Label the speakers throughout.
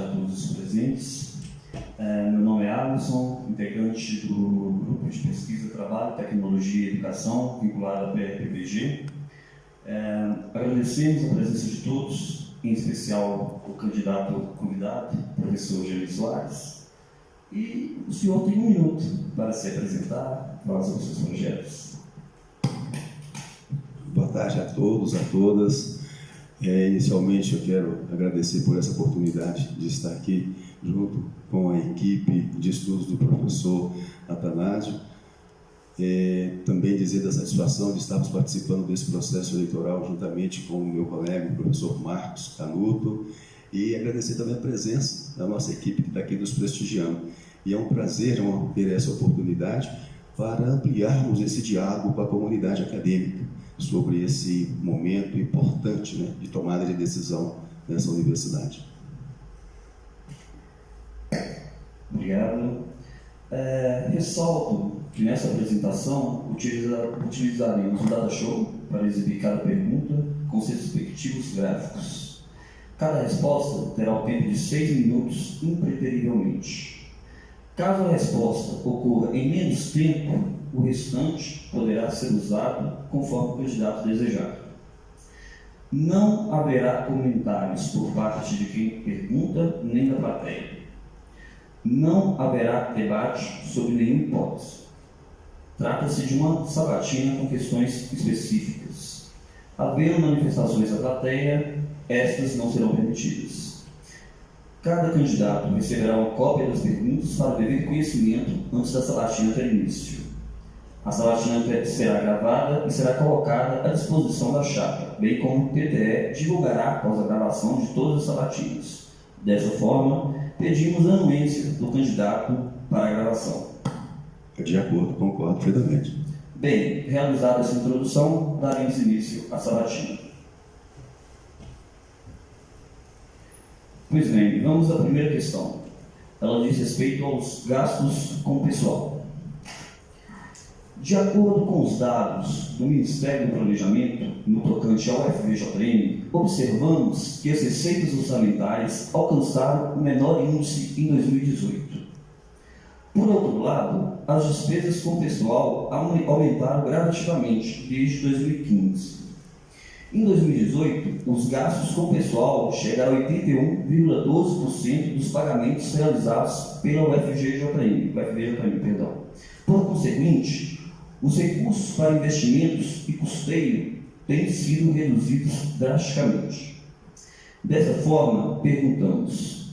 Speaker 1: a todos os presentes. Meu nome é Alisson, integrante do Grupo de Pesquisa, Trabalho, Tecnologia e Educação, vinculado à PRPBG. Agradecemos a presença de todos, em especial o candidato convidado, professor Gênio Soares. E o senhor tem 1 minuto para se apresentar, falar sobre os seus projetos.
Speaker 2: Boa tarde a todos, a todas. Inicialmente eu quero agradecer por essa oportunidade de estar aqui junto com a equipe de estudos do professor Atanásio. Também dizer da satisfação de estarmos participando desse processo eleitoral juntamente com o meu colega, o professor Marcos Canuto, e agradecer também a presença da nossa equipe que está aqui nos prestigiando. E é um prazer ter essa oportunidade para ampliarmos esse diálogo com a comunidade acadêmica sobre esse momento importante, né, de tomada de decisão nessa universidade.
Speaker 1: Obrigado. Ressalto que nessa apresentação utilizaremos o Data Show para exibir cada pergunta com seus respectivos gráficos. Cada resposta terá o tempo de 6 minutos impreterivelmente. Caso a resposta ocorra em menos tempo, o restante poderá ser usado conforme o candidato desejar. Não haverá comentários por parte de quem pergunta nem da plateia. Não haverá debate sobre nenhuma hipótese. Trata-se de uma sabatina com questões específicas. Havendo manifestações da plateia, estas não serão permitidas. Cada candidato receberá uma cópia das perguntas para o devido conhecimento antes da sabatina ter início. A sabatina será gravada e será colocada à disposição da chapa, bem como o TTE divulgará após a gravação de todas as sabatinas. Dessa forma, pedimos a anuência do candidato para a gravação.
Speaker 2: De acordo, concordo plenamente.
Speaker 1: Bem, realizada essa introdução, daremos início à sabatina. Pois bem, vamos à primeira questão. Ela diz respeito aos gastos com o pessoal. De acordo com os dados do Ministério do Planejamento, no tocante ao FVJM, observamos que as receitas orçamentárias alcançaram o menor índice em 2018. Por outro lado, as despesas com pessoal aumentaram gradativamente desde 2015. Em 2018, os gastos com pessoal chegaram a 81,12% dos pagamentos realizados pela UFVJM. Por conseguinte, os recursos para investimentos e custeio têm sido reduzidos drasticamente. Dessa forma, perguntamos: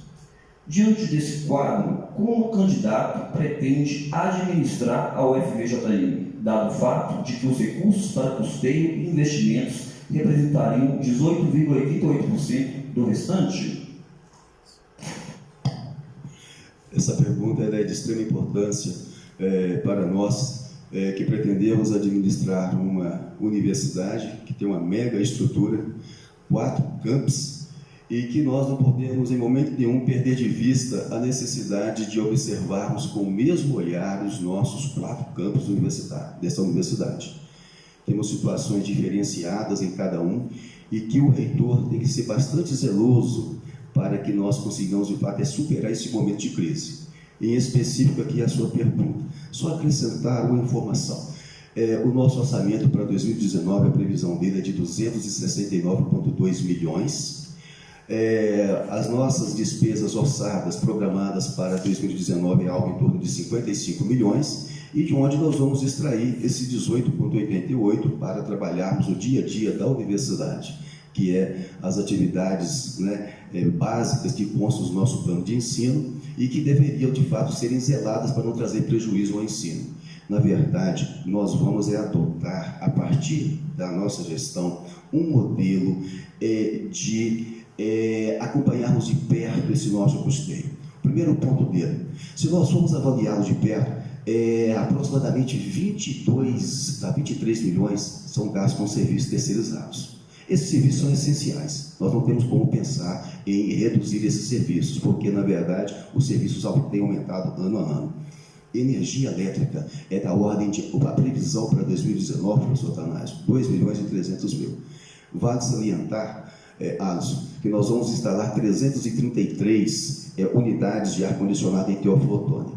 Speaker 1: diante desse quadro, como o candidato pretende administrar a UFVJM, dado o fato de que os recursos para custeio e investimentos representariam 18,88% do restante?
Speaker 2: Essa pergunta é de extrema importância para nós, que pretendemos administrar uma universidade que tem uma mega estrutura, 4 campos, e que nós não podemos, em momento nenhum, perder de vista a necessidade de observarmos com o mesmo olhar os nossos 4 campos dessa universidade. Temos situações diferenciadas em cada um e que o reitor tem que ser bastante zeloso para que nós consigamos, de fato, superar esse momento de crise. Em específico aqui a sua pergunta. Só acrescentar uma informação. O nosso orçamento para 2019, a previsão dele é de 269,2 milhões. As nossas despesas orçadas, programadas para 2019, é algo em torno de 55 milhões, e de onde nós vamos extrair esse 18,88 para trabalharmos o dia a dia da universidade, que é as atividades básicas que constam do nosso plano de ensino e que deveriam, de fato, serem zeladas para não trazer prejuízo ao ensino. Na verdade, nós vamos adotar, a partir da nossa gestão, um modelo de acompanharmos de perto esse nosso custeio. Primeiro ponto dele: se nós formos avaliá-lo de perto, aproximadamente 22 a 23 milhões são gastos com serviços terceirizados. Esses serviços são essenciais. Nós não temos como pensar em reduzir esses serviços, porque, na verdade, os serviços têm aumentado ano a ano. Energia elétrica é da ordem de... A previsão para 2019, professor Atanásio, 2 milhões e 300 mil. Vale salientar, Alisson, que nós vamos instalar 333 unidades de ar-condicionado em Teófilo Otoni.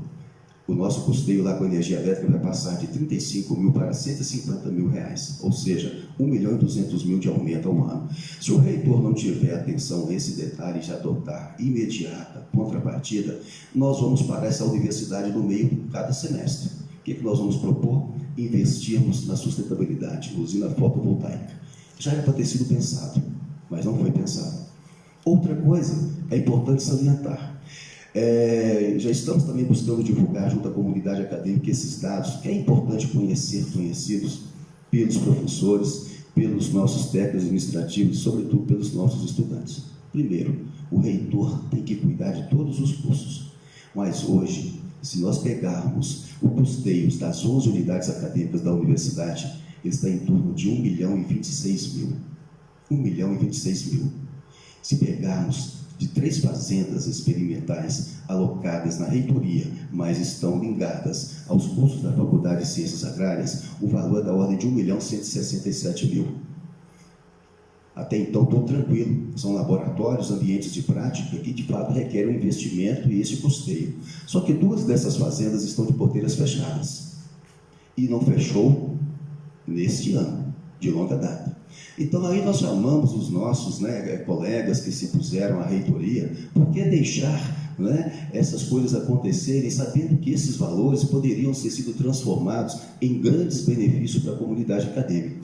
Speaker 2: O nosso custeio lá com energia elétrica vai passar de 35 mil para 150 mil reais, ou seja, 1.200.000 de aumento ao ano. Se o reitor não tiver atenção a esse detalhe de adotar imediata contrapartida, nós vamos parar essa universidade no meio de cada semestre. O que nós vamos propor? Investirmos na sustentabilidade, usina fotovoltaica. Já era para ter sido pensado, mas não foi pensado. Outra coisa é importante salientar. Já estamos também buscando divulgar junto à comunidade acadêmica esses dados, que é importante conhecidos pelos professores, pelos nossos técnicos administrativos e, sobretudo, pelos nossos estudantes. Primeiro, o reitor tem que cuidar de todos os cursos, mas hoje, se nós pegarmos o custeio das 11 unidades acadêmicas da universidade, ele está em torno de 1.026.000. 1.026.000. Se pegarmos de 3 fazendas experimentais alocadas na reitoria, mas estão ligadas aos cursos da Faculdade de Ciências Agrárias, o valor é da ordem de 1.167.000. Até então, estou tranquilo. São laboratórios, ambientes de prática que, de fato, requerem um investimento e esse custeio. Só que 2 dessas fazendas estão de porteiras fechadas. E não fechou neste ano, de longa data. Então, aí nós chamamos os nossos colegas que se puseram à reitoria, por que deixar essas coisas acontecerem, sabendo que esses valores poderiam ter sido transformados em grandes benefícios para a comunidade acadêmica.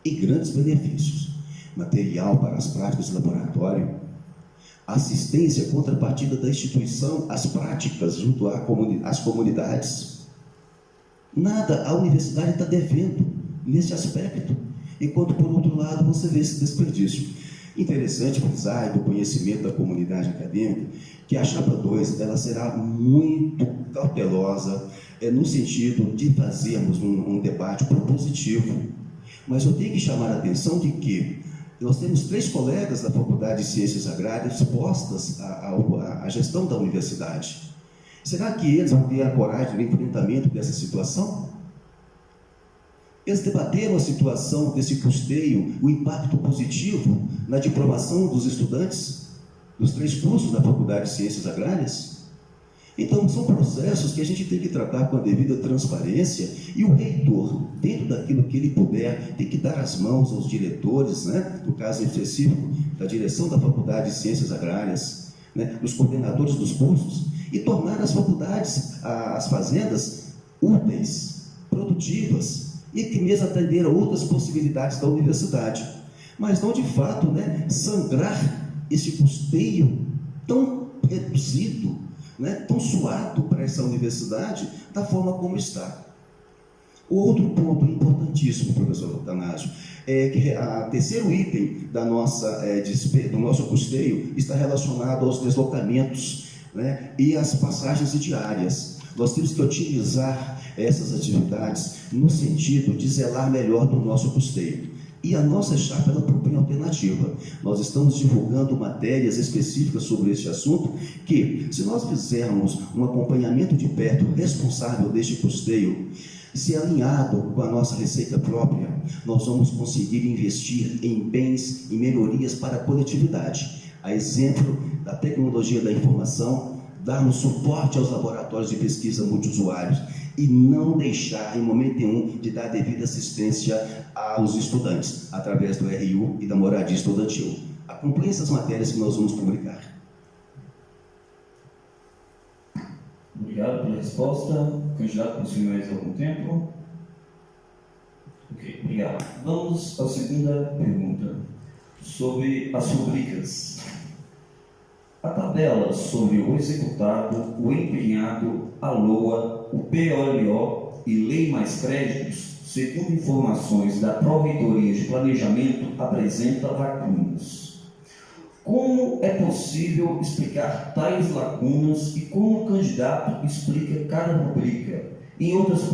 Speaker 2: Em grandes benefícios. Material para as práticas de laboratório, assistência, contrapartida da instituição, as práticas junto às comunidades. Nada a universidade está devendo nesse aspecto, enquanto, por outro lado, você vê esse desperdício. Interessante frisar, do conhecimento da comunidade acadêmica, que a Chapa 2 ela será muito cautelosa no sentido de fazermos um debate propositivo. Mas eu tenho que chamar a atenção de que nós temos 3 colegas da Faculdade de Ciências Agrárias dispostas à gestão da universidade. Será que eles vão ter a coragem do enfrentamento dessa situação? Eles debateram a situação desse custeio, o impacto positivo na diplomação dos estudantes dos 3 cursos da Faculdade de Ciências Agrárias? Então, são processos que a gente tem que tratar com a devida transparência e o reitor, dentro daquilo que ele puder, tem que dar as mãos aos diretores, no caso específico da direção da Faculdade de Ciências Agrárias, dos coordenadores dos cursos, e tornar as faculdades, as fazendas, úteis, produtivas, e que mesmo atender a outras possibilidades da universidade. Mas não, de fato, sangrar esse custeio tão reduzido, tão suado para essa universidade, da forma como está. O outro ponto importantíssimo, professor Atanásio, é que o terceiro item do nosso custeio está relacionado aos deslocamentos e às passagens diárias. Nós temos que otimizar essas atividades no sentido de zelar melhor do nosso custeio. E a nossa chapa ela propõe alternativa. Nós estamos divulgando matérias específicas sobre este assunto, que, se nós fizermos um acompanhamento de perto responsável deste custeio, se alinhado com a nossa receita própria, nós vamos conseguir investir em bens e melhorias para a coletividade. A exemplo da tecnologia da informação, darmos suporte aos laboratórios de pesquisa multiusuários e não deixar, em momento nenhum, de dar devida assistência aos estudantes, através do RU e da moradia estudantil. Acompanhe essas matérias que nós vamos publicar.
Speaker 1: Obrigado pela resposta. Candidato, possui mais algum tempo? Ok, obrigado. Vamos à segunda pergunta, sobre as rubricas. A tabela sobre o executado, o empenhado, a LOA, o POLO e Lei Mais Créditos, segundo informações da Pró-Reitoria de Planejamento, apresenta lacunas. Como é possível explicar tais lacunas e como o candidato explica cada rubrica? Em outras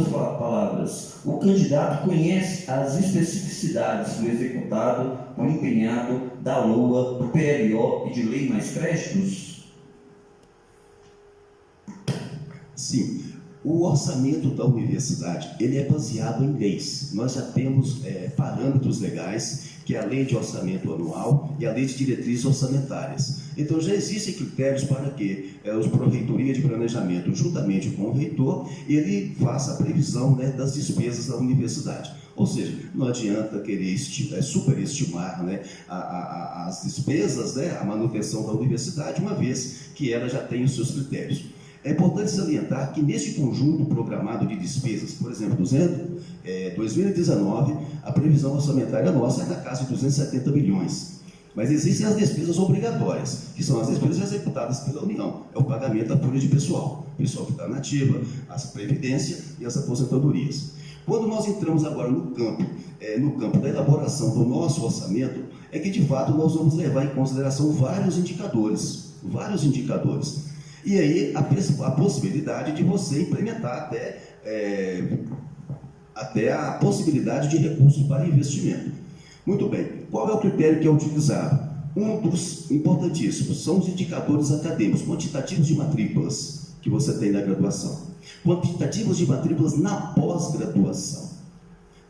Speaker 1: palavras, o candidato conhece as especificidades do executado, do empenhado, da LOA, do PLO e de Lei Mais Créditos?
Speaker 2: Sim. O orçamento da universidade ele é baseado em leis. Nós já temos parâmetros legais que é a Lei de Orçamento Anual e a Lei de Diretrizes Orçamentárias. Então já existem critérios para que os Pró-Reitoria de Planejamento, juntamente com o reitor, ele faça a previsão, né, das despesas da universidade. Ou seja, não adianta querer superestimar, né, as despesas, né, a manutenção da universidade, uma vez que ela já tem os seus critérios. É importante salientar que neste conjunto programado de despesas, por exemplo, 2019, a previsão orçamentária nossa é na casa de 270 milhões. Mas existem as despesas obrigatórias, que são as despesas executadas pela União. É o pagamento da folha de pessoal que está na ativa, a previdência e as aposentadorias. Quando nós entramos agora no campo da elaboração do nosso orçamento, é que de fato nós vamos levar em consideração vários indicadores. E aí a possibilidade de você implementar até a possibilidade de recursos para investimento. Muito bem, qual é o critério que é utilizado? Um dos importantíssimos são os indicadores acadêmicos, quantitativos de matrículas que você tem na graduação, quantitativos de matrículas na pós-graduação.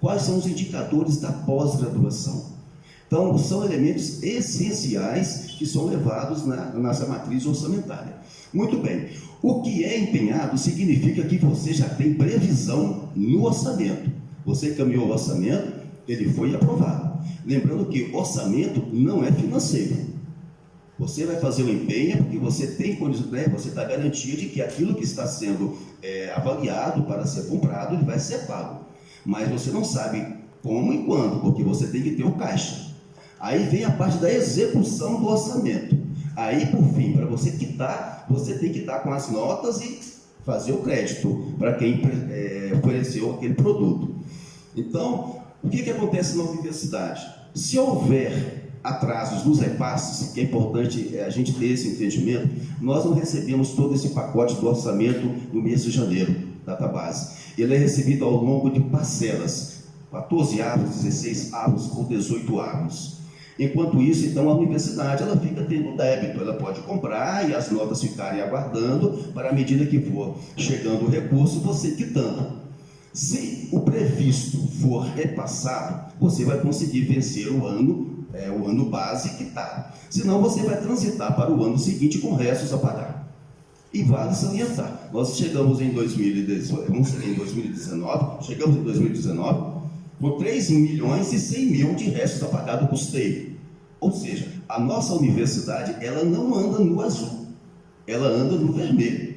Speaker 2: Quais são os indicadores da pós-graduação? Então, são elementos essenciais que são levados nessa matriz orçamentária. Muito bem, o que é empenhado significa que você já tem previsão no orçamento. Você encaminhou o orçamento, ele foi aprovado. Lembrando que orçamento não é financeiro. Você vai fazer o empenho porque você tem condição, né? Você está garantia de que aquilo que está sendo avaliado para ser comprado, ele vai ser pago. Mas você não sabe como e quando, porque você tem que ter o caixa. Aí vem a parte da execução do orçamento. Aí, por fim, para você quitar, você tem que estar com as notas e fazer o crédito para quem ofereceu aquele produto. Então, o que acontece na universidade? Se houver atrasos nos repasses, que é importante a gente ter esse entendimento, nós não recebemos todo esse pacote do orçamento no mês de janeiro, data base. Ele é recebido ao longo de parcelas, 14 avos, 16 avos ou 18 avos. Enquanto isso, então, a universidade ela fica tendo débito, ela pode comprar e as notas ficarem aguardando para a medida que for chegando o recurso, você quitando. Se o previsto for repassado, você vai conseguir vencer o ano base quitado. Senão, você vai transitar para o ano seguinte com restos a pagar. E vale salientar, nós chegamos em 2019, com 3 milhões e 100 mil de restos a pagar do custeio. Ou seja, a nossa universidade, ela não anda no azul, ela anda no vermelho.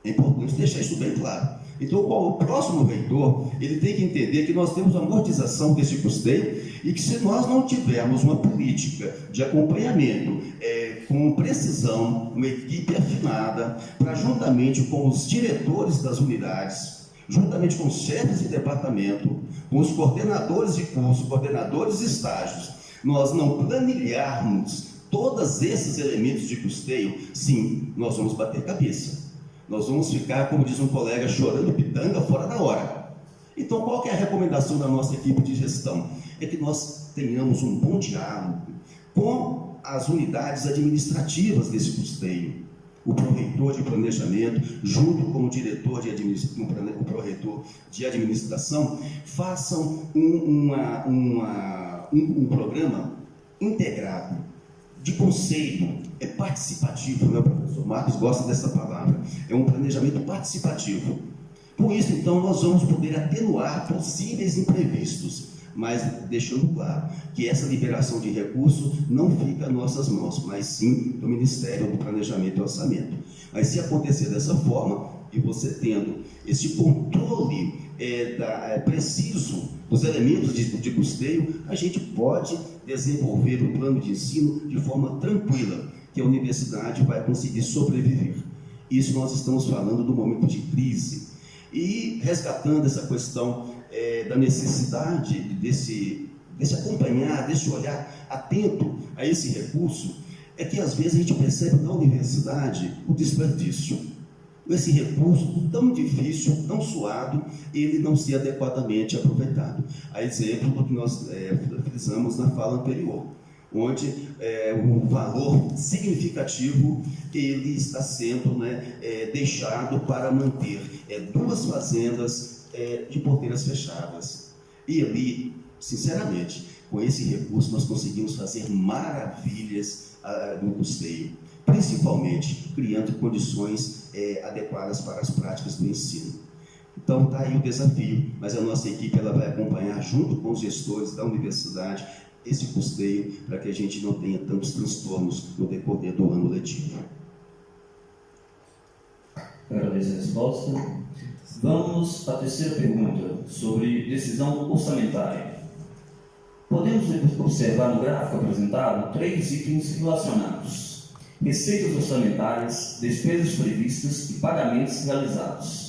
Speaker 2: É importante deixar isso bem claro. Então, o próximo reitor, ele tem que entender que nós temos a amortização desse custeio e que se nós não tivermos uma política de acompanhamento com precisão, uma equipe afinada, para juntamente com os diretores das unidades, juntamente com os chefes de departamento, com os coordenadores de curso, coordenadores de estágios, nós não planilharmos todos esses elementos de custeio, sim, nós vamos bater cabeça. Nós vamos ficar, como diz um colega, chorando pitanga fora da hora. Então, qual que é a recomendação da nossa equipe de gestão? É que nós tenhamos um bom diálogo com as unidades administrativas desse custeio. O pró-reitor de planejamento, junto com o diretor de administração, o pró-reitor de administração, façam um programa integrado, de conselho, participativo, né? O professor Marcos gosta dessa palavra, é um planejamento participativo. Com isso, então, nós vamos poder atenuar possíveis imprevistos, mas deixando claro que essa liberação de recursos não fica em nossas mãos, mas sim do Ministério do Planejamento e Orçamento. Mas se acontecer dessa forma, e você tendo esse controle preciso dos elementos de custeio, a gente pode desenvolver o plano de ensino de forma tranquila, que a universidade vai conseguir sobreviver. Isso nós estamos falando do momento de crise. E resgatando essa questão da necessidade desse acompanhar, desse olhar atento a esse recurso, é que às vezes a gente percebe na universidade o desperdício. Esse recurso tão difícil, tão suado, ele não ser adequadamente aproveitado. A exemplo do que nós frisamos na fala anterior, onde um valor significativo ele está sendo deixado para manter 2 fazendas de porteiras fechadas. E ali, sinceramente, Com esse recurso, nós conseguimos fazer maravilhas no custeio, principalmente criando condições adequadas para as práticas do ensino. Então, está aí o desafio, mas a nossa equipe ela vai acompanhar, junto com os gestores da universidade, esse custeio, para que a gente não tenha tantos transtornos no decorrer do ano letivo.
Speaker 1: Agradeço a resposta. Vamos à terceira pergunta, sobre decisão orçamentária. Podemos observar no gráfico apresentado 3 itens relacionados: receitas orçamentárias, despesas previstas e pagamentos realizados.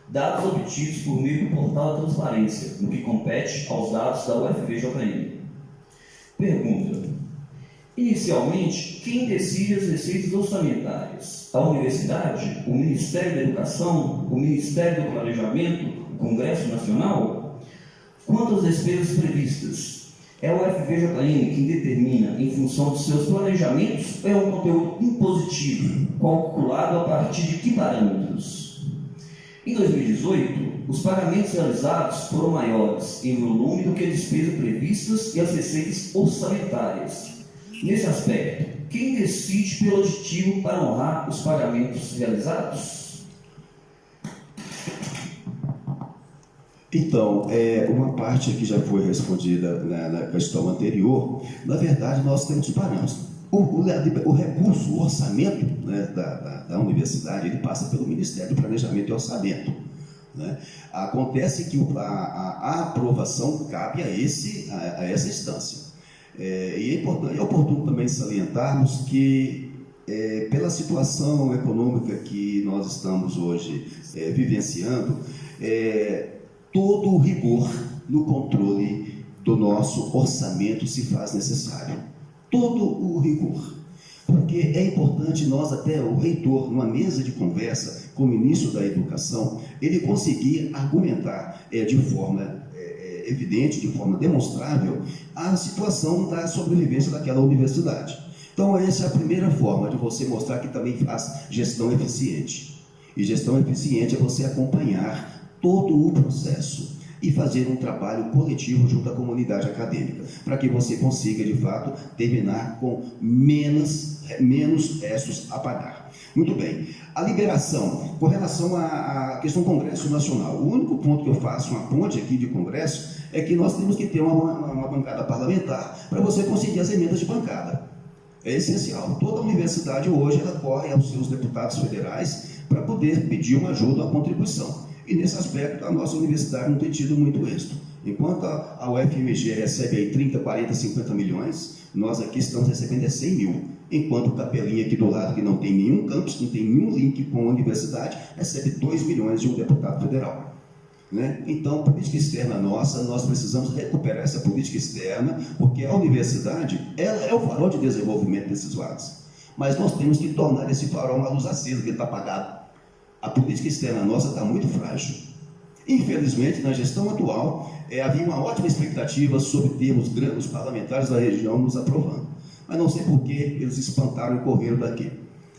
Speaker 1: Dados obtidos por meio do portal da transparência, no que compete aos dados da UFVJM. Pergunta: inicialmente, quem decide as receitas orçamentárias? A universidade, o Ministério da Educação, o Ministério do Planejamento, o Congresso Nacional? Quanto às despesas previstas, é o UFVJM quem determina em função dos seus planejamentos ou é um conteúdo impositivo, calculado a partir de que parâmetros? Em 2018, os pagamentos realizados foram maiores em volume do que as despesas previstas e as receitas orçamentárias. Nesse aspecto, quem decide pelo aditivo para honrar os pagamentos realizados?
Speaker 2: Então, uma parte que já foi respondida na questão anterior, na verdade, nós temos parâmetros. O recurso, o orçamento, né, da universidade, ele passa pelo Ministério do Planejamento e Orçamento, né? Acontece que a aprovação cabe a essa instância. E é oportuno também salientarmos que, pela situação econômica que nós estamos hoje vivenciando, todo o rigor no controle do nosso orçamento se faz necessário. Todo o rigor. Porque é importante nós, até o reitor, numa mesa de conversa com o ministro da Educação, ele conseguir argumentar de forma evidente, de forma demonstrável, a situação da sobrevivência daquela universidade. Então, essa é a primeira forma de você mostrar que também faz gestão eficiente. E gestão eficiente é você acompanhar todo o processo e fazer um trabalho coletivo junto à comunidade acadêmica, para que você consiga, de fato, terminar com menos restos a pagar. Muito bem. A liberação, com relação à questão do Congresso Nacional, o único ponto que eu faço, uma ponte aqui de Congresso, é que nós temos que ter uma bancada parlamentar para você conseguir as emendas de bancada. É essencial. Toda universidade hoje, ela corre aos seus deputados federais para poder pedir uma ajuda, uma contribuição. E nesse aspecto, a nossa universidade não tem tido muito êxito. Enquanto a UFMG recebe aí 30, 40, 50 milhões, nós aqui estamos recebendo 100 mil. Enquanto o Capelinha aqui do lado, que não tem nenhum campus, não tem nenhum link com a universidade, recebe 2 milhões de um deputado federal. Né? Então, política externa nossa, nós precisamos recuperar essa política externa, porque a universidade ela é o farol de desenvolvimento desses lados. Mas nós temos que tornar esse farol uma luz acesa, que ele está apagado. A política externa nossa está muito frágil. Infelizmente, na gestão atual, havia uma ótima expectativa sobre termos os parlamentares da região nos aprovando. Mas não sei por que eles espantaram e correram daqui.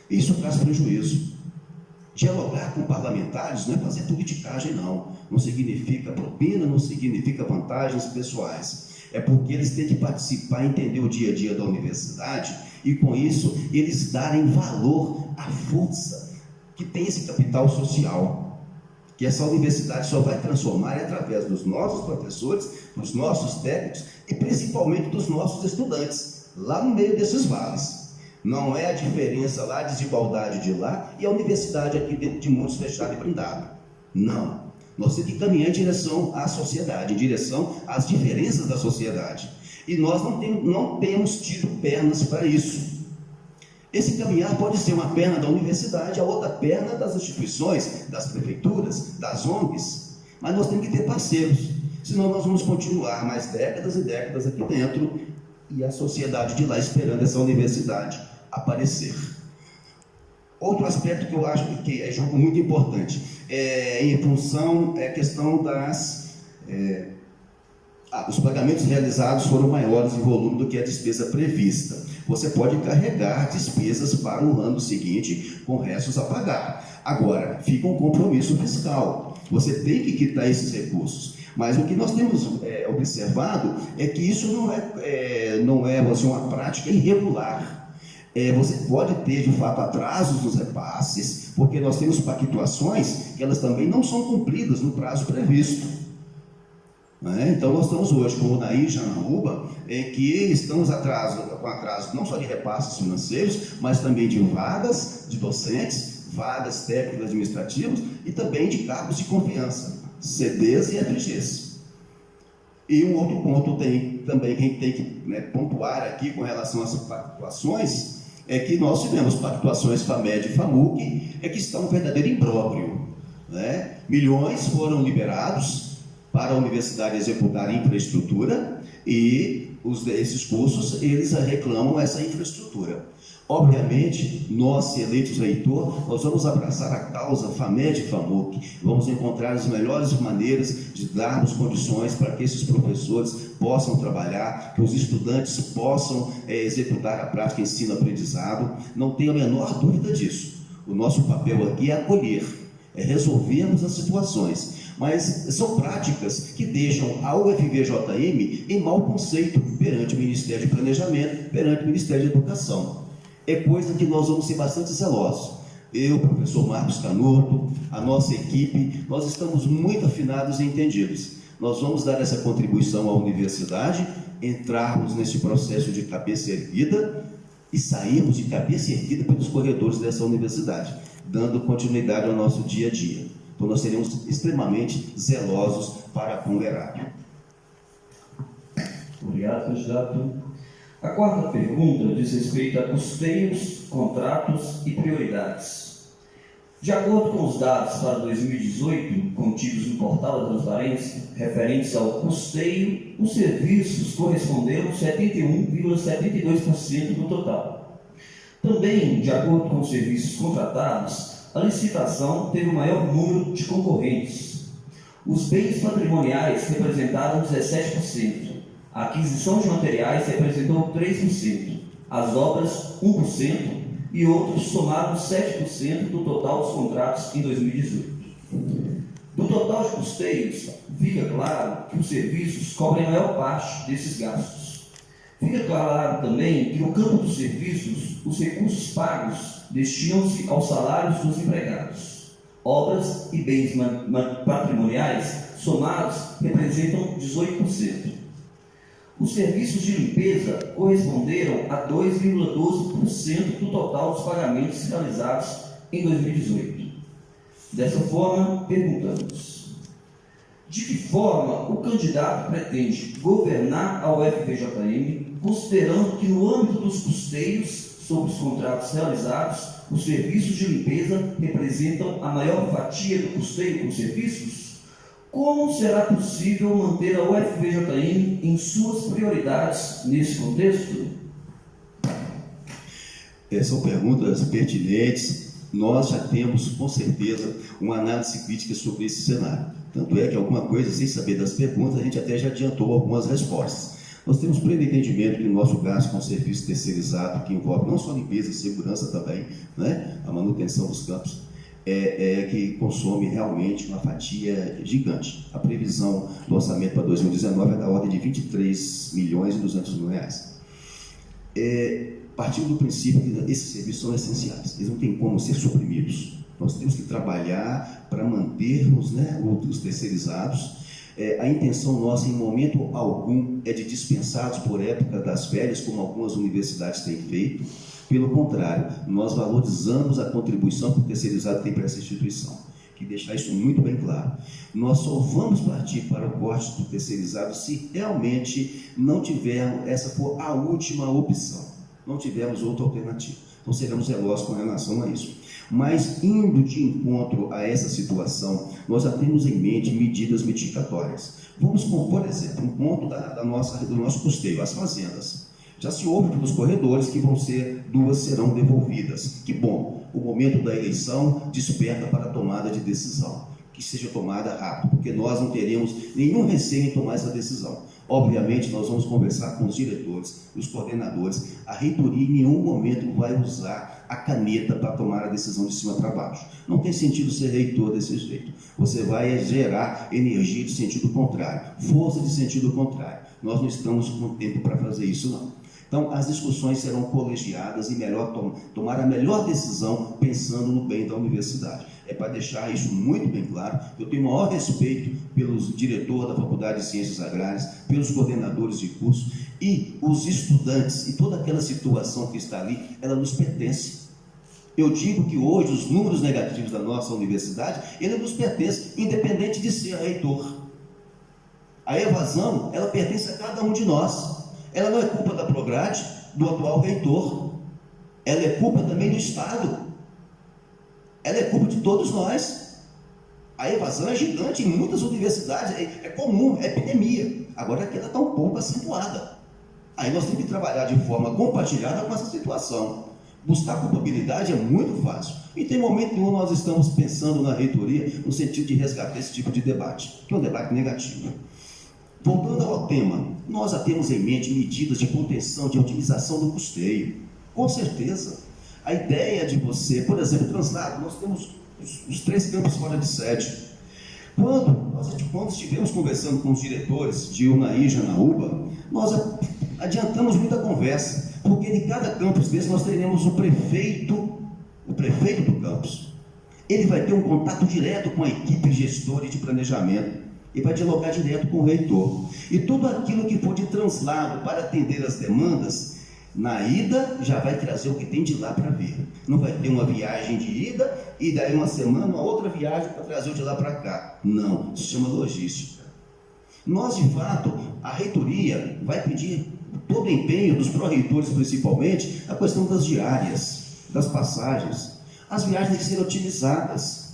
Speaker 2: Isso traz prejuízo. Dialogar com parlamentares não é fazer politicagem, não. Não significa propina, não significa vantagens pessoais. É porque eles têm que participar, entender o dia a dia da universidade e, com isso, eles darem valor à força que tem esse capital social, que essa universidade só vai transformar através dos nossos professores, dos nossos técnicos e principalmente dos nossos estudantes, lá no meio desses vales. Não é a diferença lá, a desigualdade de lá e a universidade aqui dentro de mundos fechado e blindado. Não. Nós temos que caminhar em direção à sociedade, em direção às diferenças da sociedade. E nós não temos tido pernas para isso. Esse caminhar pode ser uma perna da universidade, a outra perna das instituições, das prefeituras, das ONGs, mas nós temos que ter parceiros, senão nós vamos continuar mais décadas e décadas aqui dentro e a sociedade de lá esperando essa universidade aparecer. Outro aspecto que eu acho que é jogo muito importante, em função da questão os pagamentos realizados foram maiores em volume do que a despesa prevista. Você pode carregar despesas para o ano seguinte com restos a pagar. Agora, fica um compromisso fiscal. Você tem que quitar esses recursos. Mas o que nós temos observado é que isso não é uma prática irregular. Você pode ter, de fato, atrasos nos repasses, porque nós temos pactuações que elas também não são cumpridas no prazo previsto. Então, nós estamos hoje com o Nair Janaúba, que estamos com atraso não só de repasses financeiros, mas também de vagas de docentes, vagas técnicas administrativas e também de cargos de confiança, CDs e FGs. E um outro ponto também que a gente tem que pontuar aqui com relação a essas pactuações, é que nós tivemos pactuações FAMED e FAMUC, que estão um verdadeiro imbróglio. Milhões foram liberados para a universidade executar infraestrutura e esses cursos, eles reclamam essa infraestrutura. Obviamente, nós, eleitos reitor, nós vamos abraçar a causa FAMED e FAMUC, vamos encontrar as melhores maneiras de darmos condições para que esses professores possam trabalhar, que os estudantes possam executar a prática ensino-aprendizado, não tenho a menor dúvida disso. O nosso papel aqui é acolher, é resolvermos as situações. Mas são práticas que deixam a UFVJM em mau conceito perante o Ministério de Planejamento, perante o Ministério de Educação. É coisa que nós vamos ser bastante zelosos. Eu, professor Marcos Canuto, a nossa equipe, nós estamos muito afinados e entendidos. Nós vamos dar essa contribuição à universidade, entrarmos nesse processo de cabeça erguida e sairmos de cabeça erguida pelos corredores dessa universidade, dando continuidade ao nosso dia a dia. Então, nós seremos extremamente zelosos para com o erário.
Speaker 1: Obrigado, candidato. A quarta pergunta diz respeito a custeios, contratos e prioridades. De acordo com os dados para 2018, contidos no portal da Transparência, referentes ao custeio, os serviços corresponderam a 71,72% do total. Também, de acordo com os serviços contratados, a licitação teve o maior número de concorrentes. Os bens patrimoniais representaram 17%, a aquisição de materiais representou 3%, as obras 1% e outros somaram 7% do total dos contratos em 2018. Do total de custeios, fica claro que os serviços cobrem a maior parte desses gastos. Fica claro também que no campo dos serviços, os recursos pagos destinam-se aos salários dos empregados. Obras e bens patrimoniais somados representam 18%. Os serviços de limpeza corresponderam a 2,12% do total dos pagamentos realizados em 2018. Dessa forma, perguntamos: de que forma o candidato pretende governar a UFVJM, considerando que no âmbito dos custeios sobre os contratos realizados, os serviços de limpeza representam a maior fatia do custeio com serviços? Como será possível manter a UFVJM em suas prioridades nesse contexto?
Speaker 2: São perguntas pertinentes. Nós já temos, com certeza, uma análise crítica sobre esse cenário. Tanto é que alguma coisa, sem saber das perguntas, a gente até já adiantou algumas respostas. Nós temos pleno entendimento que o nosso gasto com serviço terceirizado, que envolve não só limpeza e segurança também, a manutenção dos campos, que consome realmente uma fatia gigante. A previsão do orçamento para 2019 é da ordem de R$23.200.000. Partindo do princípio que esses serviços são essenciais, eles não têm como ser suprimidos. Nós temos que trabalhar para mantermos os terceirizados. A intenção nossa, em momento algum, é de dispensá-los por época das férias, como algumas universidades têm feito. Pelo contrário, nós valorizamos a contribuição que o terceirizado tem para essa instituição. Que deixar isso muito bem claro. Nós só vamos partir para o corte do terceirizado se realmente não tivermos, essa for a última opção, não tivermos outra alternativa. Então seremos zelosos com relação a isso. Mas, indo de encontro a essa situação, nós já temos em mente medidas mitigatórias. Vamos, por exemplo, um ponto do nosso custeio, as fazendas. Já se ouve pelos corredores que duas serão devolvidas. Que bom, o momento da eleição desperta para a tomada de decisão. Que seja tomada rápido, porque nós não teremos nenhum receio em tomar essa decisão. Obviamente, nós vamos conversar com os diretores, os coordenadores. A reitoria em nenhum momento vai usar a caneta para tomar a decisão de cima para baixo. Não tem sentido ser reitor desse jeito. Você vai gerar energia de sentido contrário, força de sentido contrário. Nós não estamos com tempo para fazer isso, não. Então, as discussões serão colegiadas e melhor tomar a melhor decisão pensando no bem da universidade. É para deixar isso muito bem claro. Eu tenho o maior respeito pelos diretores da Faculdade de Ciências Agrárias, pelos coordenadores de curso e os estudantes, e toda aquela situação que está ali, ela nos pertence. Eu digo que hoje os números negativos da nossa universidade, ele nos pertence, independente de ser reitor. A evasão, ela pertence a cada um de nós. Ela não é culpa da Prograde, do atual reitor. Ela é culpa também do Estado. Ela é culpa de todos nós. A evasão é gigante em muitas universidades, é comum, é epidemia. Agora aqui ela está um pouco acentuada. Aí nós temos que trabalhar de forma compartilhada com essa situação. Buscar culpabilidade é muito fácil. E tem momento nenhum nós estamos pensando na reitoria no sentido de resgatar esse tipo de debate, que é um debate negativo. Voltando ao tema, nós já temos em mente medidas de contenção, de otimização do custeio. Com certeza. A ideia de você, por exemplo, translado, nós temos os 3 campos fora de sede. Quando estivemos conversando com os diretores de Unaí e Janaúba, nós adiantamos muita conversa, porque de cada campus desse nós teremos o prefeito do campus. Ele vai ter um contato direto com a equipe gestora e de planejamento, e vai dialogar direto com o reitor. E tudo aquilo que for de translado para atender as demandas, na ida já vai trazer o que tem de lá para ver. Não vai ter uma viagem de ida e daí uma semana, uma outra viagem para trazer o de lá para cá. Não, isso se chama logística. Nós, de fato, a reitoria vai pedir todo o empenho dos pró-reitores, principalmente, a questão das diárias, das passagens. As viagens têm que ser otimizadas.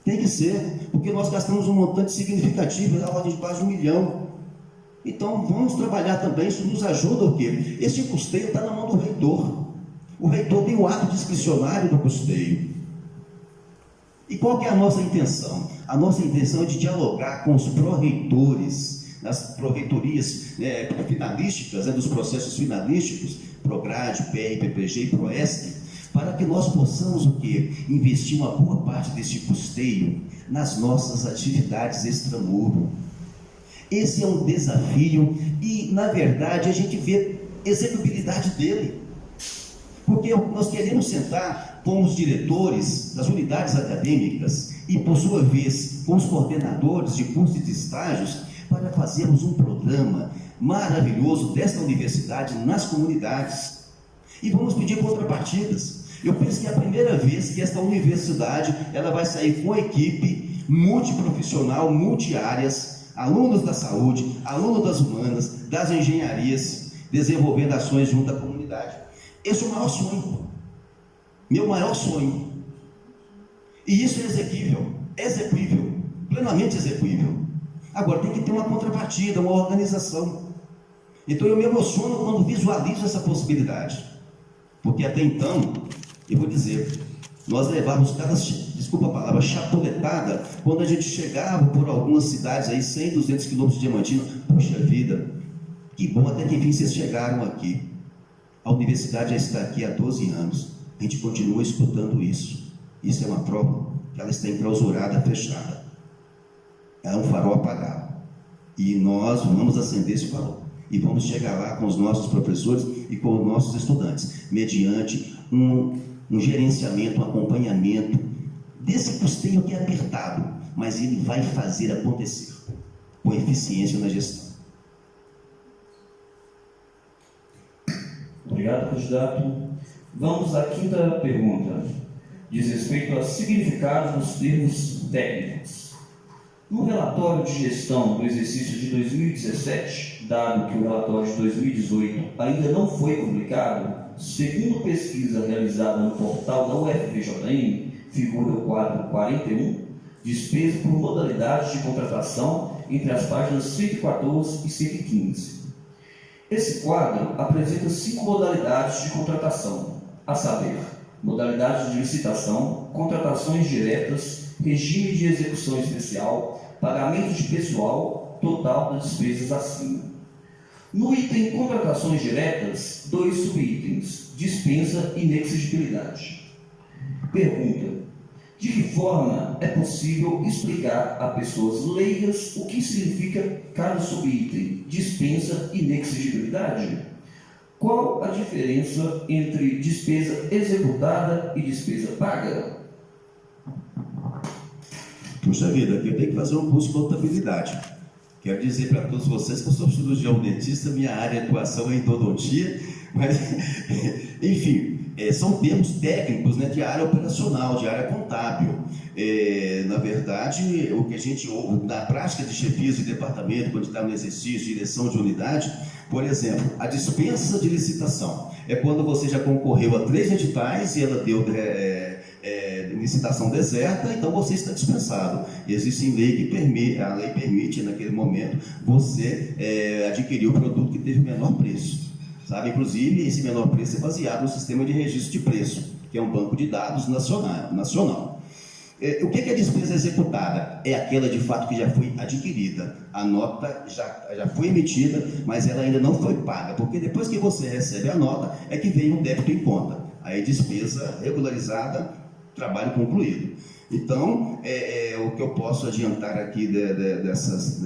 Speaker 2: Tem que ser, porque nós gastamos um montante significativo, na ordem de quase 1 milhão. Então, vamos trabalhar também, isso nos ajuda o quê? Esse custeio está na mão do reitor. O reitor tem o ato discricionário do custeio. E qual que é a nossa intenção? A nossa intenção é de dialogar com os pró-reitores, nas pró-reitorias finalísticas, dos processos finalísticos, Prograde, PR, PPG e Proesc, para que nós possamos o quê? Investir uma boa parte deste custeio nas nossas atividades extramuro. Esse é um desafio e, na verdade, a gente vê execuibilidade dele. Porque nós queremos sentar com os diretores das unidades acadêmicas e, por sua vez, com os coordenadores de cursos e de estágios para fazermos um programa maravilhoso desta universidade nas comunidades. E vamos pedir contrapartidas. Eu penso que é a primeira vez que esta universidade ela vai sair com a equipe multiprofissional, multiáreas, alunos da saúde, alunos das humanas, das engenharias, desenvolvendo ações junto à comunidade. Esse é o maior sonho, meu maior sonho. E isso é execuível, plenamente execuível. Agora tem que ter uma contrapartida, uma organização. Então eu me emociono quando visualizo essa possibilidade. Porque até então, eu vou dizer, nós levávamos cada, desculpa a palavra, chapuletada, quando a gente chegava por algumas cidades aí, 100, 200 quilômetros de Diamantina. Puxa vida, que bom, até que enfim vocês chegaram aqui. A universidade já está aqui há 12 anos, a gente continua escutando isso. Isso é uma prova que ela está enclausurada, fechada. É um farol apagado. E nós vamos acender esse farol. E vamos chegar lá com os nossos professores e com os nossos estudantes, mediante um gerenciamento, um acompanhamento desse custeio que é apertado, mas ele vai fazer acontecer com eficiência na gestão.
Speaker 1: Obrigado, candidato. Vamos à quinta pergunta. Diz respeito a significados dos termos técnicos. No relatório de gestão do exercício de 2017, dado que o relatório de 2018 ainda não foi publicado, segundo pesquisa realizada no portal da UFVJM, figura o quadro 41, despesa por modalidades de contratação entre as páginas 114 e 115. Esse quadro apresenta 5 modalidades de contratação, a saber, modalidades de licitação, contratações diretas, regime de execução especial, pagamento de pessoal, total das despesas acima. No item contratações diretas, 2 subitens, dispensa e inexigibilidade. Pergunta: de que forma é possível explicar a pessoas leigas o que significa cada subitem, dispensa e inexigibilidade? Qual a diferença entre despesa executada e despesa paga?
Speaker 3: Puxa vida, aqui eu tenho que fazer um curso de contabilidade. Quero dizer para todos vocês que eu sou cirurgião dentista, minha área de atuação é endodontia, mas, enfim, são termos técnicos, né, de área operacional, de área contábil. Na verdade, o que a gente ouve na prática de chefias de departamento, quando está no exercício, direção de unidade, por exemplo, a dispensa de licitação é quando você já concorreu a 3 editais e ela deu licitação deserta, então você está dispensado. Existe lei que permite, a lei permite naquele momento você adquirir o produto que teve o menor preço, sabe? Inclusive esse menor preço é baseado no sistema de registro de preço, que é um banco de dados nacional. O que é despesa executada? É aquela de fato que já foi adquirida, a nota já foi emitida, mas ela ainda não foi paga, porque depois que você recebe a nota é que vem um débito em conta, aí despesa regularizada, trabalho concluído. Então, o que eu posso adiantar aqui dessas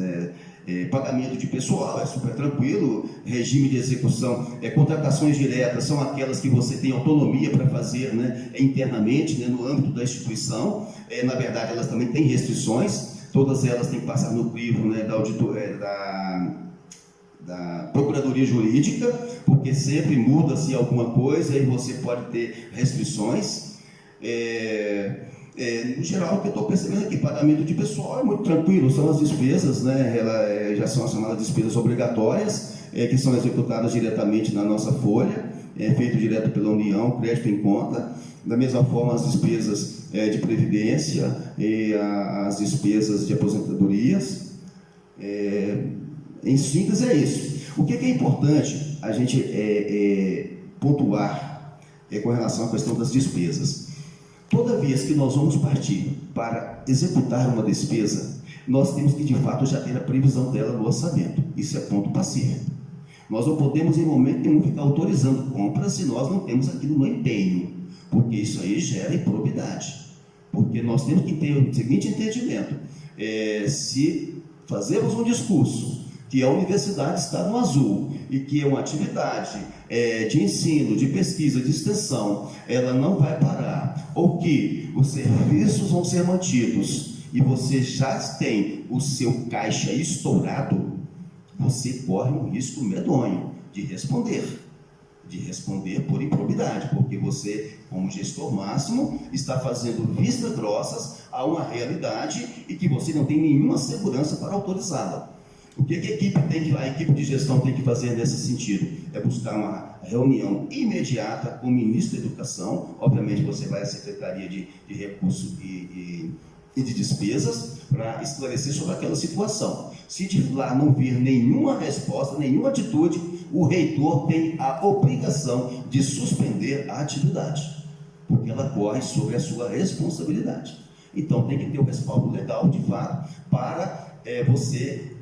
Speaker 3: pagamento de pessoal é super tranquilo. Regime de execução, contratações diretas são aquelas que você tem autonomia para fazer, né, internamente, né, no âmbito da instituição. Na verdade, elas também têm restrições, todas elas têm que passar no crivo, né, da Procuradoria Jurídica, porque sempre muda-se alguma coisa e você pode ter restrições. No geral, o que eu estou percebendo aqui, pagamento de pessoal é muito tranquilo, são as despesas, né, já são as chamadas despesas obrigatórias, que são executadas diretamente na nossa folha, feito direto pela União, crédito em conta. Da mesma forma, as despesas de previdência e as despesas de aposentadorias. Em síntese, é isso. O que é importante a gente pontuar com relação à questão das despesas? Toda vez que nós vamos partir para executar uma despesa, nós temos que, de fato, já ter a previsão dela no orçamento. Isso é ponto passivo. Nós não podemos, em momento nenhum, ficar autorizando compras se nós não temos aquilo no empenho, porque isso aí gera improbidade. Porque nós temos que ter o seguinte entendimento: se fazemos um discurso que a universidade está no azul e que é uma atividade de ensino, de pesquisa, de extensão, ela não vai parar, ou que os serviços vão ser mantidos e você já tem o seu caixa estourado, você corre um risco medonho de responder por improbidade, porque você, como gestor máximo, está fazendo vistas grossas a uma realidade e que você não tem nenhuma segurança para autorizá-la. O que a equipe de gestão tem que fazer nesse sentido? É buscar uma reunião imediata com o ministro da Educação. Obviamente você vai à Secretaria de Recursos e de Despesas para esclarecer sobre aquela situação. Se de lá não vir nenhuma resposta, nenhuma atitude, o reitor tem a obrigação de suspender a atividade, porque ela corre sobre a sua responsabilidade. Então tem que ter o respaldo legal, de fato, para você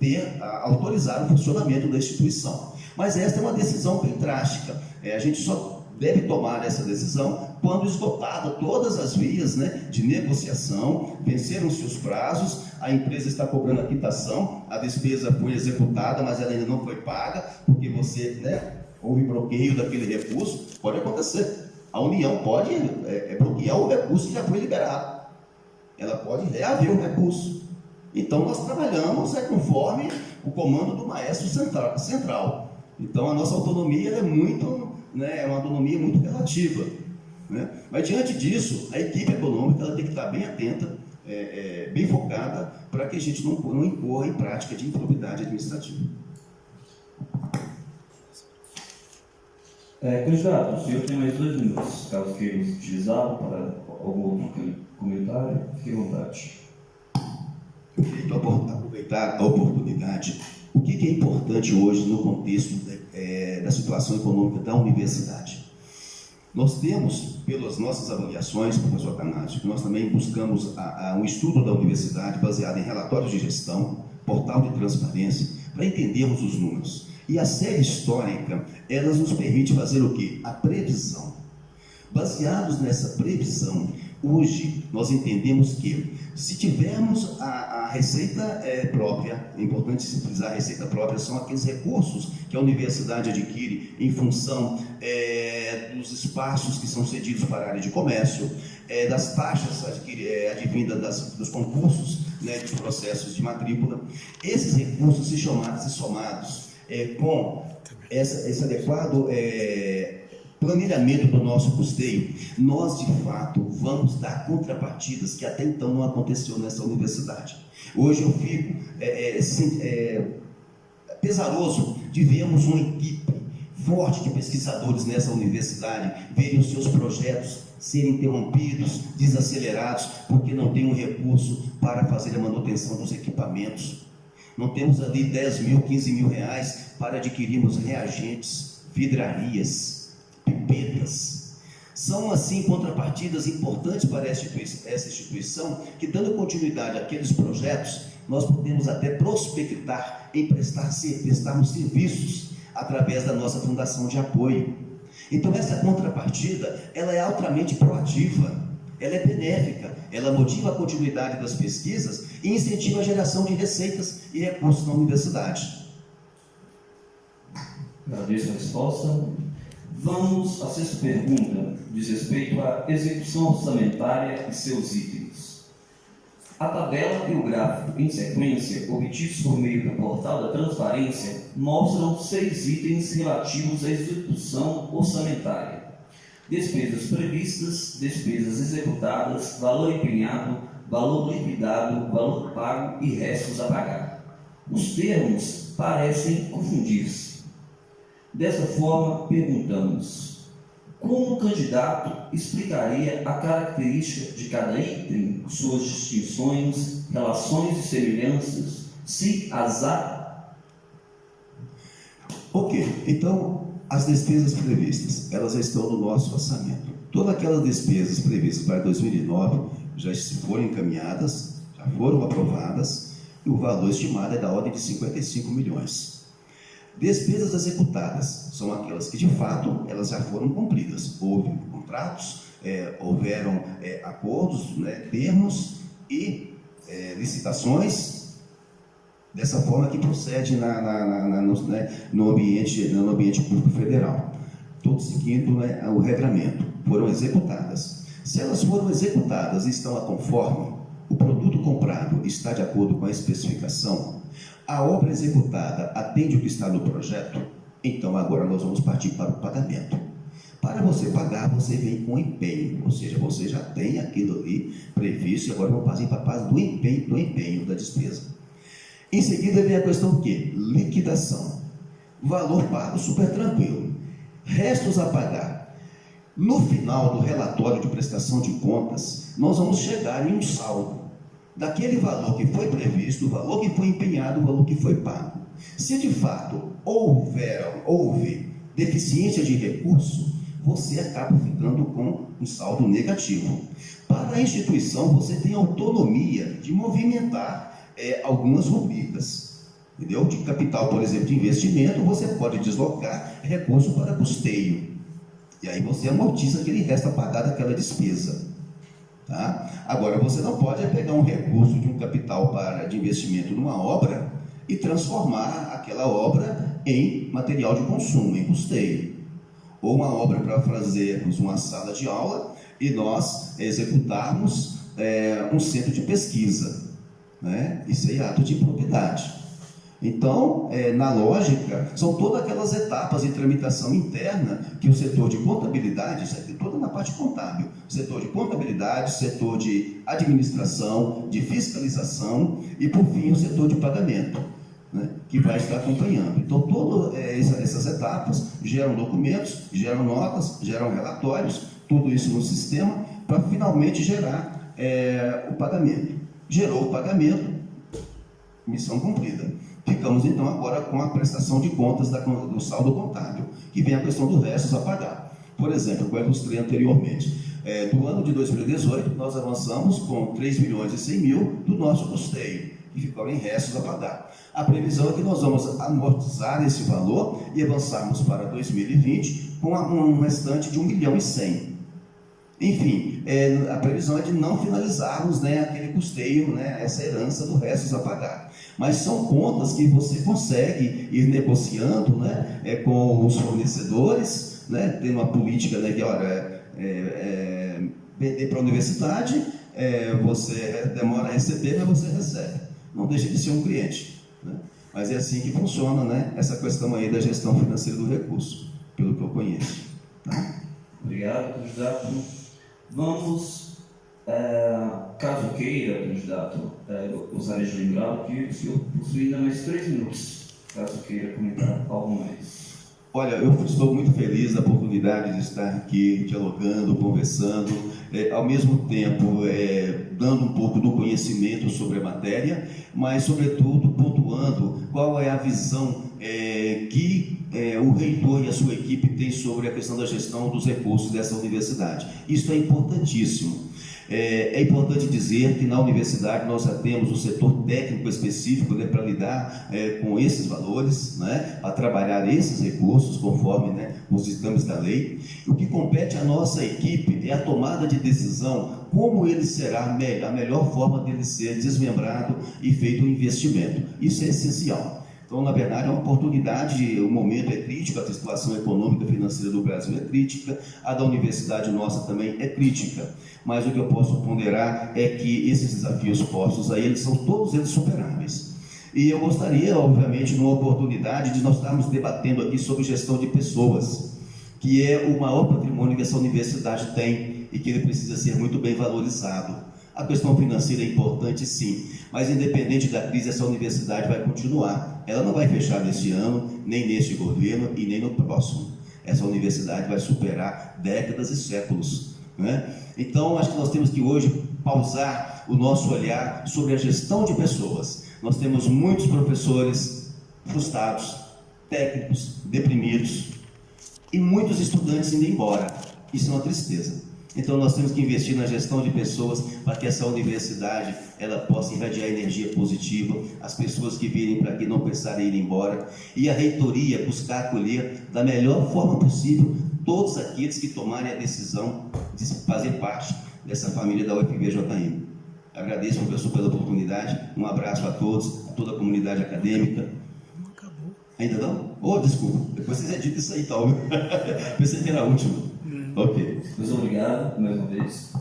Speaker 3: autorizar o funcionamento da instituição. Mas esta é uma decisão bem drástica. A gente só deve tomar essa decisão quando esgotada todas as vias, né, de negociação, venceram-se os prazos, a empresa está cobrando a quitação, a despesa foi executada, mas ela ainda não foi paga, porque você, houve bloqueio daquele recurso. Pode acontecer. A União pode bloquear o recurso que já foi liberado. Ela pode reaver o recurso. Então, nós trabalhamos conforme o comando do maestro central. Então, a nossa autonomia é uma autonomia muito relativa. Né? Mas, diante disso, a equipe econômica ela tem que estar bem atenta, bem focada, para que a gente não incorra em prática de improbidade administrativa.
Speaker 1: Candidato, o senhor tem mais 2 minutos, caso queira utilizá-lo para algum outro comentário, fique à vontade.
Speaker 3: Eu queria aproveitar a oportunidade. O que é importante hoje no contexto da situação econômica da universidade? Nós temos, pelas nossas avaliações, professor Atanásio, que nós também buscamos um estudo da universidade baseado em relatórios de gestão, portal de transparência, para entendermos os números. E a série histórica, ela nos permite fazer o quê? A previsão. Baseados nessa previsão, hoje nós entendemos que, se tivermos a receita própria, é importante se frisar, a receita própria são aqueles recursos que a universidade adquire em função dos espaços que são cedidos para a área de comércio, das taxas advindas dos concursos, né, dos processos de matrícula. Esses recursos, se somados com esse adequado planejamento do nosso custeio, nós de fato vamos dar contrapartidas que até então não aconteceu nessa universidade. Hoje eu fico pesaroso de vermos uma equipe forte de pesquisadores nessa universidade, verem os seus projetos serem interrompidos, desacelerados, porque não tem um recurso para fazer a manutenção dos equipamentos. Não temos ali 10 mil, 15 mil reais para adquirirmos reagentes, vidrarias, pipetas. São, assim, contrapartidas importantes para essa instituição, que, dando continuidade àqueles projetos, nós podemos até prospectar em prestarmos serviços através da nossa fundação de apoio. Então, essa contrapartida, ela é altamente proativa, ela é benéfica, ela motiva a continuidade das pesquisas e incentiva a geração de receitas e recursos na universidade.
Speaker 1: Agradeço a resposta. Vamos à sexta pergunta, diz respeito à execução orçamentária e seus itens. A tabela e o gráfico em sequência, obtidos por meio do portal da transparência, mostram 6 itens relativos à execução orçamentária: despesas previstas, despesas executadas, valor empenhado, valor liquidado, valor pago e restos a pagar. Os termos parecem confundir-se. Dessa forma, perguntamos: como o candidato explicaria a característica de cada item, suas distinções, relações e semelhanças, se as há?
Speaker 3: Ok, então, as despesas previstas, elas já estão no nosso orçamento. Todas aquelas despesas previstas para 2009 já foram encaminhadas, já foram aprovadas, e o valor estimado é da ordem de 55 milhões. Despesas executadas são aquelas que, de fato, elas já foram cumpridas. Houve contratos, houveram acordos, né, termos e licitações, dessa forma que procede no ambiente público federal, tudo seguindo, né, o regramento. Foram executadas. Se elas foram executadas e estão a conforme, o produto comprado está de acordo com a especificação, a obra executada atende o que está no projeto, então agora nós vamos partir para o pagamento. Para você pagar, você vem com empenho, ou seja, você já tem aquilo ali previsto, e agora vamos partir para a fase do empenho da despesa. Em seguida vem a questão do quê? Liquidação. Valor pago, super tranquilo. Restos a pagar. No final do relatório de prestação de contas, nós vamos chegar em um saldo daquele valor que foi previsto, o valor que foi empenhado, o valor que foi pago. Se de fato houve deficiência de recurso, você acaba ficando com um saldo negativo. Para a instituição, você tem autonomia de movimentar algumas rubricas, entendeu? De capital, por exemplo, de investimento, você pode deslocar recurso para custeio. E aí você amortiza aquele resto a pagar daquela despesa. Tá? Agora, você não pode pegar um recurso de um capital de investimento numa obra e transformar aquela obra em material de consumo, em custeio. Ou uma obra para fazermos uma sala de aula e nós executarmos um centro de pesquisa, né? Isso é ato de propriedade. Então, na lógica, são todas aquelas etapas de tramitação interna que o setor de contabilidade, isso aqui toda na parte contábil, setor de contabilidade, setor de administração, de fiscalização e, por fim, o setor de pagamento, né, que vai estar acompanhando. Então, todas essas etapas geram documentos, geram notas, geram relatórios, tudo isso no sistema, para finalmente gerar o pagamento. Gerou o pagamento, missão cumprida. Ficamos, então, agora com a prestação de contas do saldo contábil, que vem a questão dos restos a pagar. Por exemplo, como eu ilustrei anteriormente, do ano de 2018, nós avançamos com 3 milhões e 100 mil do nosso custeio. que ficaram em restos a pagar. A previsão é que nós vamos amortizar esse valor e avançarmos para 2020 com um restante de 1.100 milhões. Enfim, a previsão é de não finalizarmos, né, aquele custeio, né, essa herança do restos a pagar. Mas são contas que você consegue ir negociando, né, com os fornecedores, né, tem uma política, né, que, olha, vender para a universidade, você demora a receber, mas você recebe. Não deixa de ser um cliente, né? Mas é assim que funciona, né, essa questão aí da gestão financeira do recurso, pelo que eu conheço. Tá?
Speaker 1: Obrigado, candidato. Vamos, caso queira, candidato, gostaria de lembrar que o senhor possui ainda mais 3 minutos, caso queira comentar algo mais.
Speaker 3: Olha, eu estou muito feliz da oportunidade de estar aqui dialogando, conversando, ao mesmo tempo dando um pouco do conhecimento sobre a matéria, mas sobretudo pontuando qual é a visão que o reitor e a sua equipe têm sobre a questão da gestão dos recursos dessa universidade. Isso é importantíssimo. É importante dizer que na universidade nós já temos um setor técnico específico, né, para lidar com esses valores, né, a trabalhar esses recursos conforme, né, os ditames da lei. O que compete à nossa equipe é a tomada de decisão, como ele será a melhor forma dele ser desmembrado e feito um investimento. Isso é essencial. Então, na verdade, é uma oportunidade, o momento é crítico, a situação econômica e financeira do Brasil é crítica, a da universidade nossa também é crítica, mas o que eu posso ponderar é que esses desafios postos aí, eles são todos eles superáveis. E eu gostaria, obviamente, numa oportunidade de nós estarmos debatendo aqui sobre gestão de pessoas, que é o maior patrimônio que essa universidade tem e que ele precisa ser muito bem valorizado. A questão financeira é importante, sim, mas independente da crise, essa universidade vai continuar. Ela não vai fechar neste ano, nem neste governo e nem no próximo. Essa universidade vai superar décadas e séculos, né? Então, acho que nós temos que hoje pausar o nosso olhar sobre a gestão de pessoas. Nós temos muitos professores frustrados, técnicos, deprimidos e muitos estudantes indo embora. Isso é uma tristeza. Então nós temos que investir na gestão de pessoas para que essa universidade ela possa irradiar energia positiva, as pessoas que virem para aqui não pensarem em ir embora, e a reitoria buscar acolher da melhor forma possível todos aqueles que tomarem a decisão de fazer parte dessa família da UFVJM. Agradeço, professor, pela oportunidade, um abraço a todos, a toda a comunidade acadêmica.
Speaker 4: Não acabou.
Speaker 3: Ainda não? Oh, desculpa, depois vocês editam isso aí então. Pensei que era a última. Ok.
Speaker 1: Muito obrigado, mais uma vez.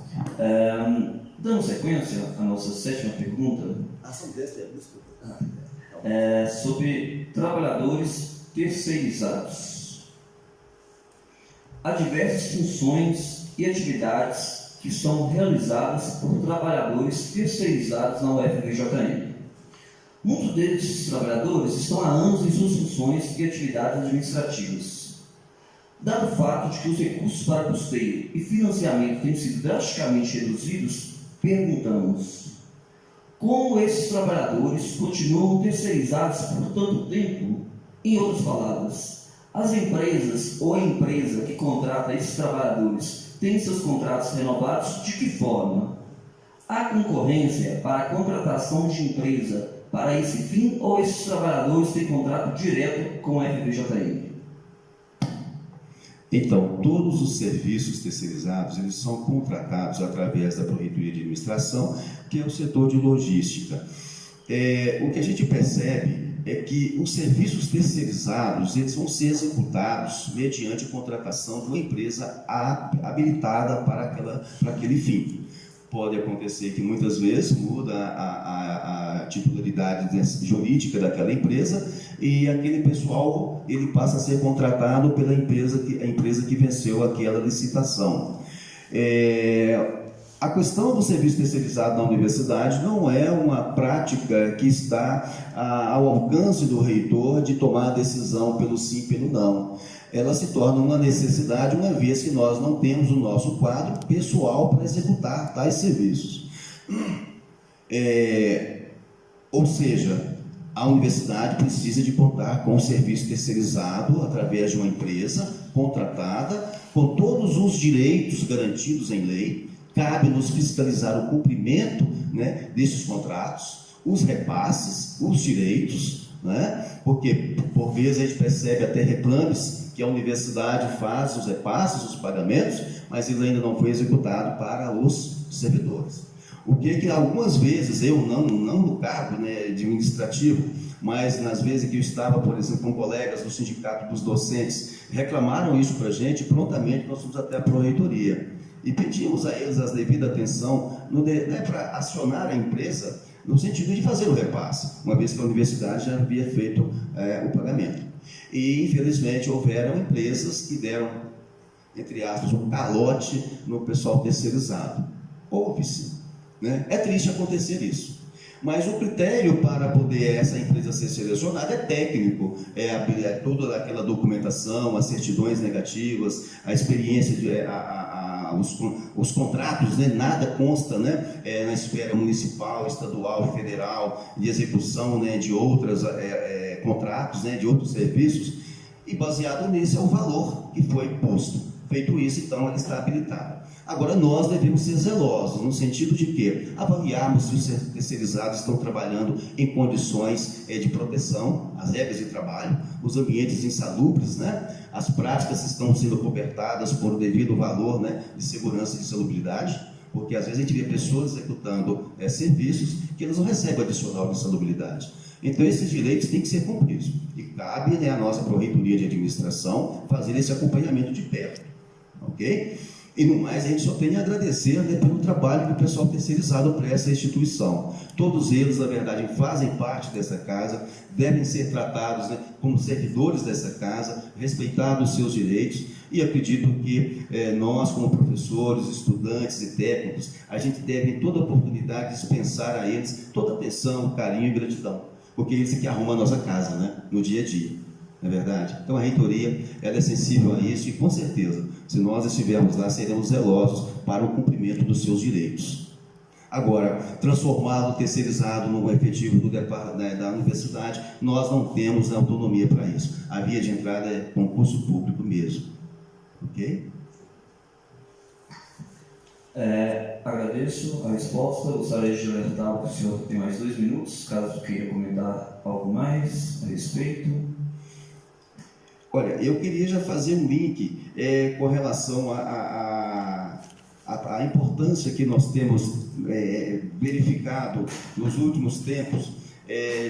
Speaker 1: Dando sequência à nossa 7ª pergunta,
Speaker 3: São 10 perguntas, desculpa.
Speaker 1: sobre trabalhadores terceirizados. Há diversas funções e atividades que são realizadas por trabalhadores terceirizados na UFVJM. Muitos desses trabalhadores estão há anos em suas funções e atividades administrativas. Dado o fato de que os recursos para custeio e financiamento têm sido drasticamente reduzidos, perguntamos: como esses trabalhadores continuam terceirizados por tanto tempo? Em outras palavras, as empresas ou a empresa que contrata esses trabalhadores tem seus contratos renovados de que forma? Há concorrência para a contratação de empresa para esse fim ou esses trabalhadores têm contrato direto com a FVJM?
Speaker 3: Então, todos os serviços terceirizados, eles são contratados através da Proreitoria de Administração, que é o setor de logística. O que a gente percebe é que os serviços terceirizados, eles vão ser executados mediante contratação de uma empresa habilitada para aquele fim. Pode acontecer que muitas vezes muda a titularidade jurídica daquela empresa e aquele pessoal ele passa a ser contratado pela empresa que venceu aquela licitação. A questão do serviço terceirizado na universidade não é uma prática que está ao alcance do reitor de tomar a decisão pelo sim e pelo não. Ela se torna uma necessidade, uma vez que nós não temos o nosso quadro pessoal para executar tais serviços. Ou seja, a universidade precisa de contar com um serviço terceirizado através de uma empresa contratada, com todos os direitos garantidos em lei. Cabe-nos fiscalizar o cumprimento, né, desses contratos. os repasses, os direitos, né? Porque por vezes a gente percebe até reclames que a universidade faz os repasses, os pagamentos, mas ele ainda não foi executado para os servidores. O que algumas vezes eu não no cargo, né, administrativo, mas nas vezes que eu estava, por exemplo, com colegas do sindicato dos docentes, reclamaram isso para a gente, prontamente nós fomos até a pró-reitoria e pedimos a eles a devida atenção para acionar a empresa no sentido de fazer o repasse, uma vez que a universidade já havia feito o pagamento. E, infelizmente, houveram empresas que deram, entre aspas, um calote no pessoal terceirizado. Houve-se, né? É triste acontecer isso. Mas o critério para poder essa empresa ser selecionada é técnico, é toda aquela documentação, as certidões negativas, a experiência, os contratos, né? Nada consta, né? Na esfera municipal, estadual, federal, de execução, né? De outros contratos, né? De outros serviços, e baseado nisso é o valor que foi posto. Feito isso, então, ela está habilitada. Agora, nós devemos ser zelosos, no sentido de que avaliarmos se os terceirizados estão trabalhando em condições de proteção, as regras de trabalho, os ambientes insalubres, né? As práticas estão sendo cobertadas por devido valor, né, de segurança e de salubridade, porque às vezes a gente vê pessoas executando serviços que eles não recebem adicional de salubridade. Então, esses direitos têm que ser cumpridos. E cabe, né, a nossa pró-reitoria de administração fazer esse acompanhamento de perto. Ok? E no mais, a gente só tem a agradecer, né, pelo trabalho que o pessoal terceirizado presta à instituição. Todos eles, na verdade, fazem parte dessa casa, devem ser tratados, né, como servidores dessa casa, respeitados os seus direitos, e acredito que nós, como professores, estudantes e técnicos, a gente deve, em toda oportunidade, dispensar a eles toda atenção, carinho e gratidão, porque eles que arrumam a nossa casa, né, no dia a dia. Não é verdade? Então a reitoria ela é sensível a isso e, com certeza, se nós estivermos lá, seremos zelosos para o cumprimento dos seus direitos. Agora, transformá-lo terceirizado no efetivo da universidade, nós não temos autonomia para isso. A via de entrada é concurso público mesmo. Ok?
Speaker 1: Agradeço a resposta. Gostaria de alertar que o senhor tem mais 2 minutos, caso queira comentar algo mais a respeito.
Speaker 3: Olha, eu queria já fazer um link com relação à importância que nós temos verificado nos últimos tempos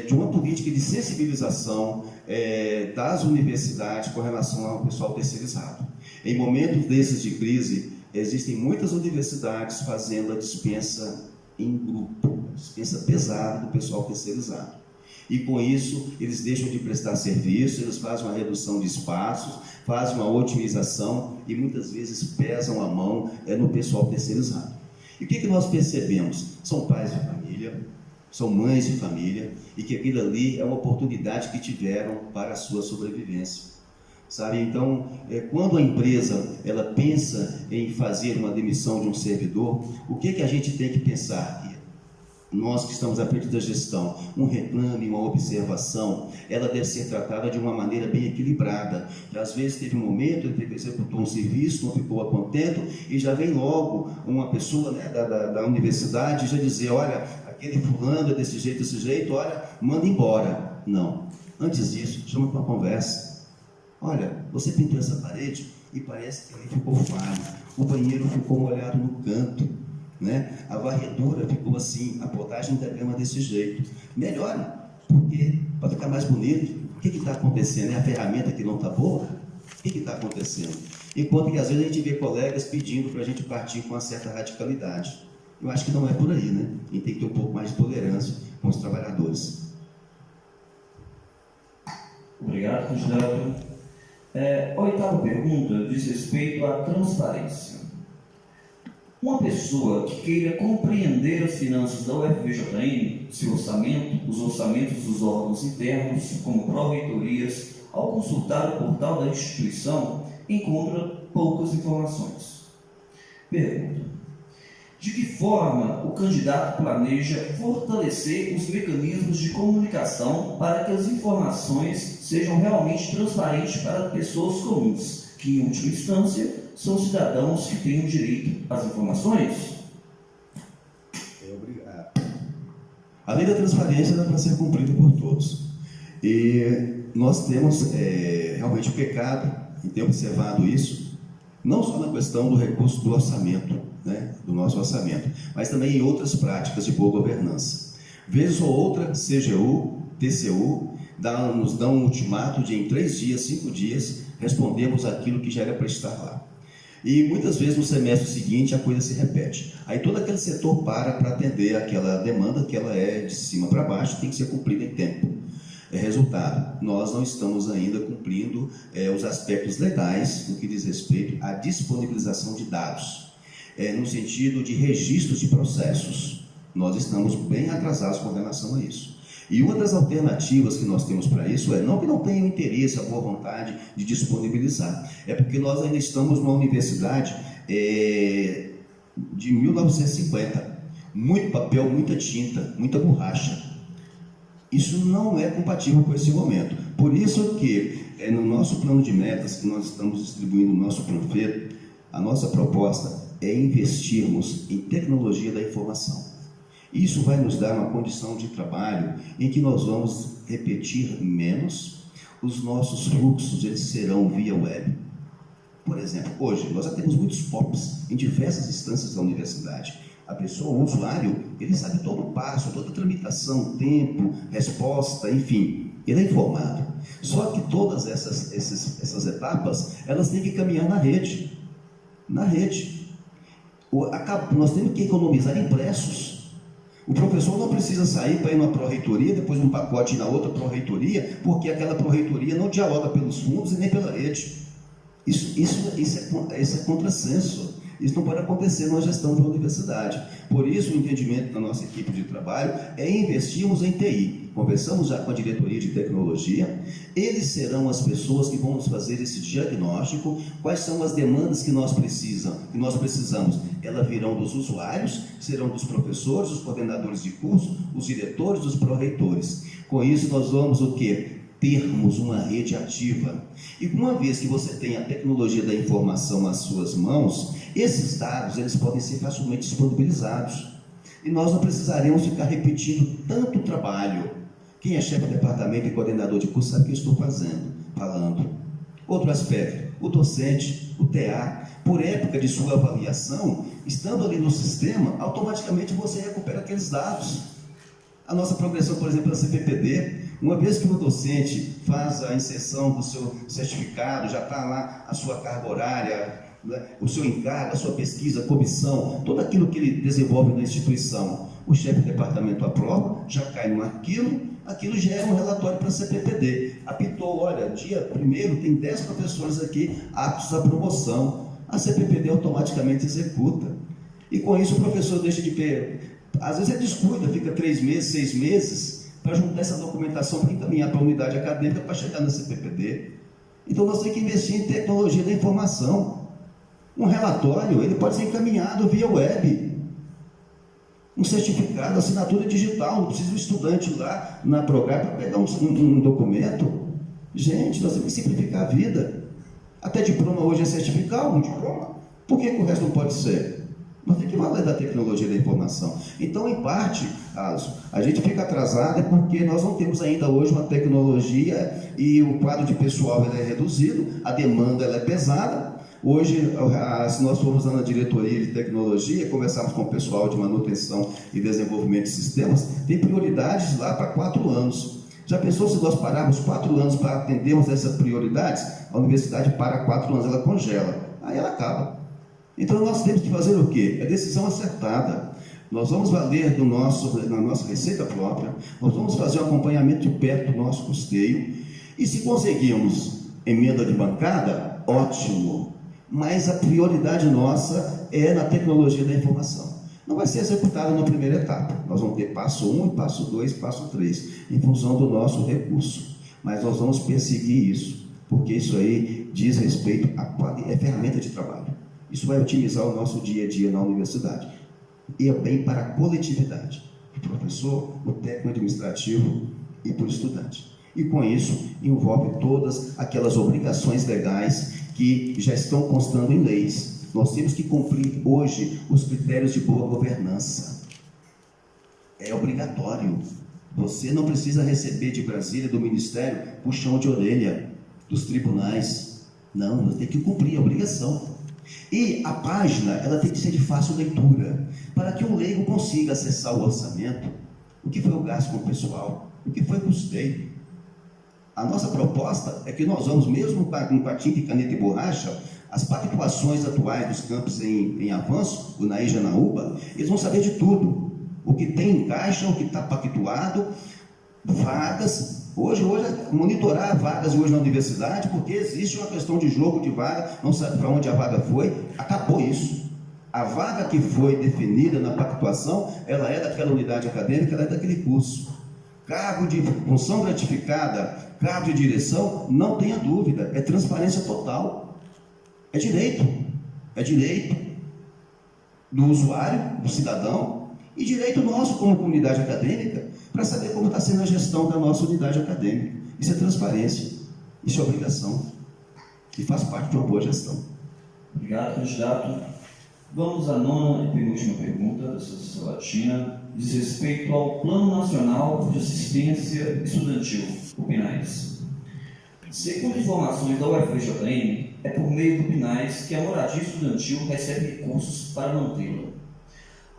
Speaker 3: de uma política de sensibilização das universidades com relação ao pessoal terceirizado. Em momentos desses de crise, existem muitas universidades fazendo a dispensa em grupo, a dispensa pesada do pessoal terceirizado. E com isso, eles deixam de prestar serviço, eles fazem uma redução de espaços, fazem uma otimização e muitas vezes pesam a mão no pessoal terceirizado. E o que nós percebemos? São pais de família, são mães de família, e que aquilo ali é uma oportunidade que tiveram para a sua sobrevivência. Sabe? Então, quando a empresa ela pensa em fazer uma demissão de um servidor, o que a gente tem que pensar? Nós que estamos à frente da gestão, um reclame, uma observação, ela deve ser tratada de uma maneira bem equilibrada. Às vezes teve um momento, ele executou um serviço, não ficou contente, e já vem logo uma pessoa, né, da universidade já dizer, olha, aquele fulano é desse jeito, olha, manda embora. Não. Antes disso, chama para uma conversa. Olha, você pintou essa parede e parece que ali ficou falho. O banheiro ficou molhado no canto. Né? A varredura ficou assim, a podagem da grama desse jeito. Melhore, porque para ficar mais bonito. O que está acontecendo? É a ferramenta que não está boa? O que está acontecendo? Enquanto que às vezes a gente vê colegas pedindo para a gente partir com uma certa radicalidade. Eu acho que não é por aí, né? A gente tem que ter um pouco mais de tolerância com os trabalhadores.
Speaker 1: Obrigado, candidato. A oitava pergunta diz respeito à transparência. Uma pessoa que queira compreender as finanças da UFVJM, seu orçamento, os orçamentos dos órgãos internos, como pró-reitorias, ao consultar o portal da instituição, encontra poucas informações. Pergunta: de que forma o candidato planeja fortalecer os mecanismos de comunicação para que as informações sejam realmente transparentes para pessoas comuns, que, em última instância, são cidadãos que têm o direito às informações?
Speaker 3: Obrigado. A lei da transparência dá para ser cumprida por todos. E nós temos realmente o pecado em ter observado isso, não só na questão do recurso do orçamento, né, do nosso orçamento, mas também em outras práticas de boa governança. Vez ou outra, CGU, TCU, nos dão um ultimato de em 3 dias, 5 dias, respondemos aquilo que já era para estar lá. E muitas vezes no semestre seguinte a coisa se repete. Aí todo aquele setor para atender aquela demanda que ela é de cima para baixo, tem que ser cumprida em tempo. Resultado, nós não estamos ainda cumprindo os aspectos legais no que diz respeito à disponibilização de dados, no sentido de registros de processos. Nós estamos bem atrasados com relação a isso. E uma das alternativas que nós temos para isso não que não tenha interesse, a boa vontade de disponibilizar, é porque nós ainda estamos numa universidade de 1950. Muito papel, muita tinta, muita borracha. Isso não é compatível com esse momento. Por isso que no nosso plano de metas que nós estamos distribuindo no nosso panfleto, a nossa proposta é investirmos em tecnologia da informação. Isso vai nos dar uma condição de trabalho em que nós vamos repetir menos, os nossos fluxos eles serão via web. Por exemplo, hoje nós já temos muitos POPs em diversas instâncias da universidade. A pessoa, o usuário, ele sabe todo o passo, toda a tramitação, tempo, resposta, enfim, ele é informado. Só que todas essas etapas, elas têm que caminhar na rede. Na rede. Nós temos que economizar impressos. O professor não precisa sair para ir numa pró-reitoria, depois um pacote na outra pró-reitoria, porque aquela pró-reitoria não dialoga pelos fundos e nem pela rede. Isso é contrassenso. Isso não pode acontecer numa gestão de uma universidade. Por isso, o entendimento da nossa equipe de trabalho é investirmos em TI. Conversamos já com a diretoria de tecnologia. Eles serão as pessoas que vão nos fazer esse diagnóstico. Quais são as demandas que nós precisamos? Elas virão dos usuários, serão dos professores, dos coordenadores de curso, os diretores, dos pró-reitores. Com isso, nós vamos o quê? Termos uma rede ativa. E uma vez que você tem a tecnologia da informação nas suas mãos, esses dados eles podem ser facilmente disponibilizados. E nós não precisaremos ficar repetindo tanto trabalho. Quem é chefe de departamento e coordenador de curso sabe o que eu estou falando. Outro aspecto, o docente, o TA, por época de sua avaliação, estando ali no sistema, automaticamente você recupera aqueles dados. A nossa progressão, por exemplo, da CPPD, uma vez que o docente faz a inserção do seu certificado, já está lá a sua carga horária, né, o seu encargo, a sua pesquisa, a comissão, tudo aquilo que ele desenvolve na instituição, o chefe de departamento aprova, já cai no arquivo, aquilo gera um relatório para a CPPD. Apitou, olha, dia 1º tem 10 professores aqui aptos à promoção. A CPPD automaticamente executa. E com isso o professor deixa de ter... Às vezes ele descuida, fica 3 meses, 6 meses, para juntar essa documentação, para encaminhar para a unidade acadêmica, para chegar na CPPD. Então nós temos que investir em tecnologia da informação. Um relatório, ele pode ser encaminhado via web. Um certificado, assinatura digital, não precisa um estudante ir lá na Programa para pegar um documento. Gente, nós temos que simplificar a vida. Até diploma hoje é certificar um diploma. Por que o resto não pode ser? Nós temos que valer da tecnologia da informação. Então, em parte, a gente fica atrasado porque nós não temos ainda hoje uma tecnologia e o quadro de pessoal ele é reduzido, a demanda ela é pesada. Hoje, se nós formos na diretoria de tecnologia, conversarmos com o pessoal de manutenção e desenvolvimento de sistemas, tem prioridades lá para 4 anos. Já pensou se nós pararmos 4 anos para atendermos essas prioridades? A universidade para 4 anos, ela congela, aí ela acaba. Então nós temos que fazer o quê? É decisão acertada. Nós vamos valer da nossa receita própria, nós vamos fazer um acompanhamento de perto do nosso custeio, e se conseguirmos emenda de bancada, ótimo, mas a prioridade nossa é na tecnologia da informação. Não vai ser executada na primeira etapa, nós vamos ter passo 1, passo 2, passo 3, em função do nosso recurso, mas nós vamos perseguir isso, porque isso aí diz respeito é ferramenta de trabalho. Isso vai otimizar o nosso dia a dia na universidade. E é bem para a coletividade. O professor, o técnico administrativo e para o estudante. E com isso, envolve todas aquelas obrigações legais que já estão constando em leis. Nós temos que cumprir hoje os critérios de boa governança. é obrigatório. Você não precisa receber de Brasília, do Ministério, puxão de orelha dos tribunais. Não, você tem que cumprir a obrigação. E a página, ela tem que ser de fácil leitura, para que o leigo consiga acessar o orçamento, o que foi o gasto com o pessoal, o que foi o custeio. A nossa proposta é que nós vamos, mesmo com a tinta e caneta e borracha, as pactuações atuais dos campos em avanço, o Naí e Janaúba, eles vão saber de tudo. O que tem em caixa, o que está pactuado, vagas. Hoje monitorar vagas hoje na universidade, porque existe uma questão de jogo de vaga, não sabe para onde a vaga foi, acabou isso. A vaga que foi definida na pactuação, ela é daquela unidade acadêmica, ela é daquele curso. Cargo de função gratificada, cargo de direção, não tenha dúvida, é transparência total. É direito do usuário, do cidadão, e direito nosso como comunidade acadêmica, para saber como está sendo a gestão da nossa unidade acadêmica. Isso é transparência, isso é obrigação, e faz parte de uma boa gestão.
Speaker 1: Obrigado, candidato. Vamos à nona e penúltima pergunta dessa sabatina, diz respeito ao Plano Nacional de Assistência Estudantil, o PNAES. Segundo informações da UFVJM, é por meio do PNAES que a moradia estudantil recebe recursos para mantê-la.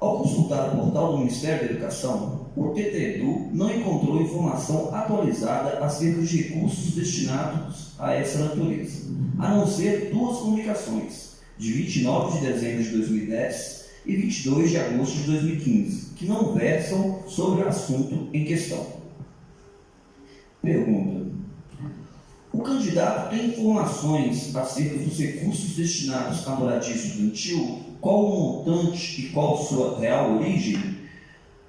Speaker 1: Ao consultar o portal do Ministério da Educação, o TT-Edu não encontrou informação atualizada acerca de recursos destinados a essa natureza, a não ser duas comunicações, de 29 de dezembro de 2010 e 22 de agosto de 2015, que não versam sobre o assunto em questão. Pergunta: o candidato tem informações acerca dos recursos destinados à moradia estudantil? Qual o montante e qual sua real origem?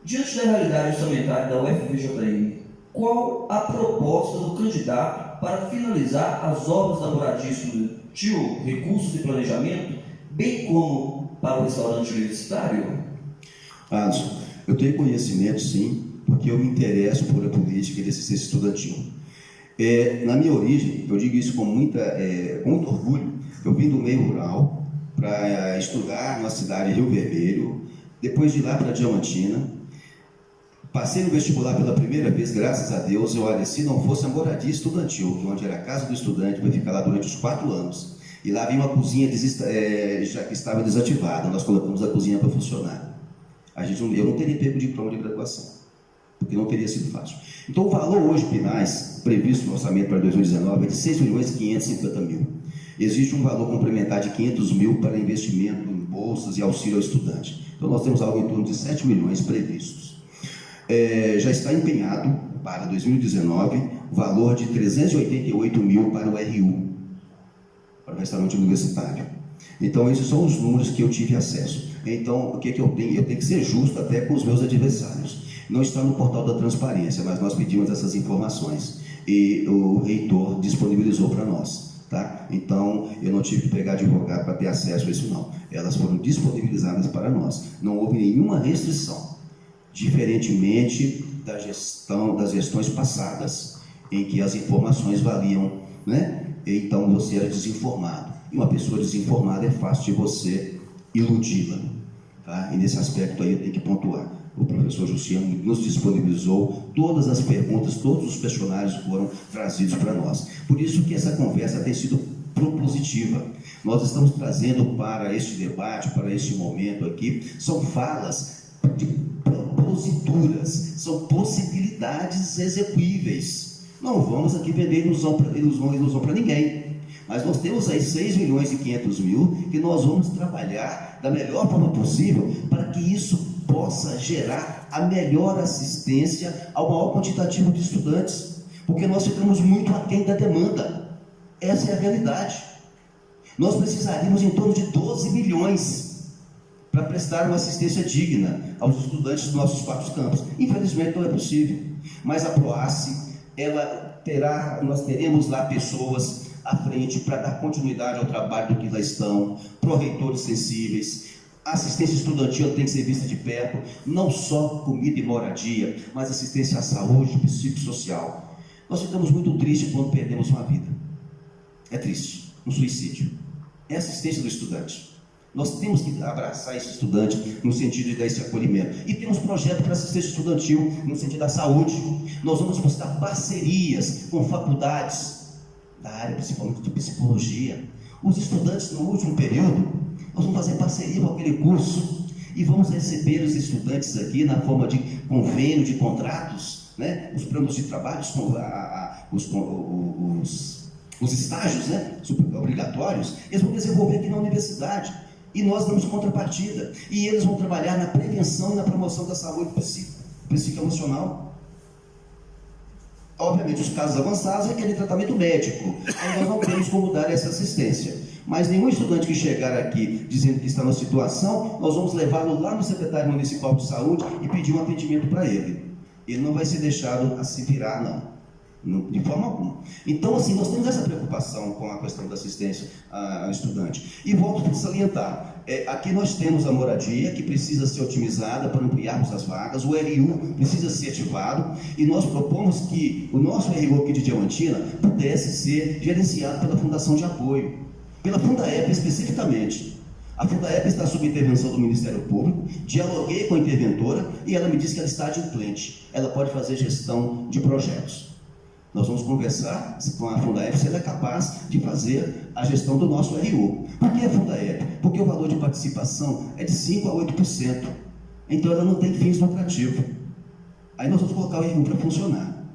Speaker 1: Diante da realidade orçamentária da UFVJM, qual a proposta do candidato para finalizar as obras da moradia estudantil, recursos e planejamento, bem como para o restaurante universitário?
Speaker 3: Alisson, eu tenho conhecimento, sim, porque eu me interesso por a política de assistência estudantil. Na minha origem, eu digo isso com muito orgulho, eu vim do meio rural para estudar na cidade de Rio Vermelho, depois de ir lá para Diamantina, passei no vestibular pela primeira vez, graças a Deus. Olha, se não fosse a moradia estudantil, onde era a casa do estudante, vai ficar lá durante os 4 anos, e lá vinha uma cozinha já que estava desativada, nós colocamos a cozinha para funcionar. Eu não teria pego diploma de graduação, porque não teria sido fácil. Então o valor hoje, PNAES, previsto no orçamento para 2019, é de 6.550.000. Existe um valor complementar de 500 mil para investimento em bolsas e auxílio ao estudante. Então nós temos algo em torno de 7 milhões previstos. Já está empenhado para 2019 o valor de 388 mil para o RU, para o restaurante universitário. Então esses são os números que eu tive acesso. Então o que eu tenho? Eu tenho que ser justo até com os meus adversários. Não está no portal da transparência, mas nós pedimos essas informações e o reitor disponibilizou para nós. Tá? Então, eu não tive que pegar advogado para ter acesso a isso, não. Elas foram disponibilizadas para nós. Não houve nenhuma restrição, diferentemente das gestões passadas, em que as informações valiam, né? Então, você era desinformado. E uma pessoa desinformada é fácil de você iludi-la. Tá? E nesse aspecto aí eu tenho que pontuar. O professor Justiano nos disponibilizou todas as perguntas, todos os questionários foram trazidos para nós. Por isso que essa conversa tem sido propositiva. Nós estamos trazendo para este debate, para este momento aqui, são falas de proposituras, são possibilidades execuíveis. Não vamos aqui vender ilusão para ninguém. Mas nós temos aí 6.500.000 que nós vamos trabalhar da melhor forma possível para que isso possa gerar a melhor assistência ao maior quantitativo de estudantes, porque nós ficamos muito aquém da demanda. Essa é a realidade. Nós precisaríamos em torno de 12 milhões para prestar uma assistência digna aos estudantes dos nossos 4 campos. Infelizmente não é possível, mas a PROACE, nós teremos lá pessoas à frente para dar continuidade ao trabalho do que lá estão, pró-reitores sensíveis. A assistência estudantil tem que ser vista de perto, não só comida e moradia, mas assistência à saúde psicossocial. Nós ficamos muito tristes quando perdemos uma vida. É triste, um suicídio. É assistência do estudante. Nós temos que abraçar esse estudante no sentido de dar esse acolhimento. E temos projeto para assistência estudantil no sentido da saúde. Nós vamos buscar parcerias com faculdades da área, principalmente de psicologia. Os estudantes no último período, nós vamos fazer parceria com aquele curso e vamos receber os estudantes aqui na forma de convênio, de contratos, né? Os planos de trabalho, os estágios, né? Obrigatórios, eles vão desenvolver aqui na universidade. E nós damos contrapartida. E eles vão trabalhar na prevenção e na promoção da saúde psicoemocional. Obviamente, os casos avançados requerem tratamento médico. Aí nós não temos como dar essa assistência. Mas nenhum estudante que chegar aqui dizendo que está numa situação, nós vamos levá-lo lá no secretário municipal de saúde e pedir um atendimento para ele. Ele não vai ser deixado a se virar, não. De forma alguma. Então, assim, nós temos essa preocupação com a questão da assistência ao estudante. E volto a salientar, aqui nós temos a moradia, que precisa ser otimizada para ampliarmos as vagas, o RU precisa ser ativado, e nós propomos que o nosso RU aqui de Diamantina pudesse ser gerenciado pela Fundação de Apoio, pela Fundaep especificamente. A Fundaep está sob intervenção do Ministério Público, dialoguei com a interventora, e ela me disse que ela está adimplente, ela pode fazer gestão de projetos. Nós vamos conversar com a Fundaep se ela é capaz de fazer a gestão do nosso RU. Por que a Fundaep? Porque o valor de participação é de 5% a 8%. Então ela não tem fins lucrativos. Aí nós vamos colocar o RU para funcionar.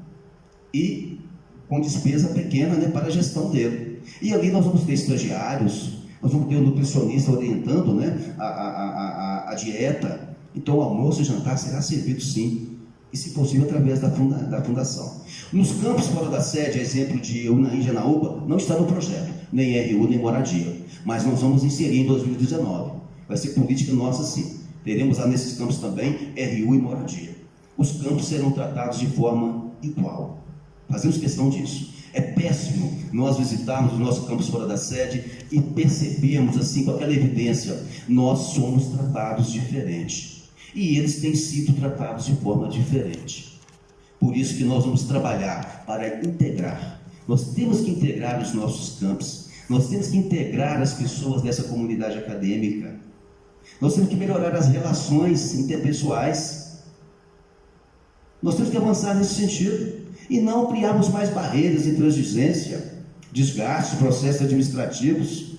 Speaker 3: E com despesa pequena, né, para a gestão dele. E ali nós vamos ter estagiários, nós vamos ter um nutricionista orientando, né, a dieta. Então o almoço e jantar será servido sim. E, se possível, através da fundação. Nos campos fora da sede, exemplo de Unaí e Janaúba, não está no projeto, nem RU, nem moradia. Mas nós vamos inserir em 2019. Vai ser política nossa, sim. Teremos lá nesses campos também RU e moradia. Os campos serão tratados de forma igual. Fazemos questão disso. É péssimo nós visitarmos o nosso campus fora da sede e percebermos, assim, com aquela evidência, nós somos tratados diferente. E eles têm sido tratados de forma diferente. Por isso que nós vamos trabalhar para integrar. Nós temos que integrar os nossos campos. Nós temos que integrar as pessoas dessa comunidade acadêmica. Nós temos que melhorar as relações interpessoais. Nós temos que avançar nesse sentido. E não criarmos mais barreiras de intransigência, desgastes, processos administrativos.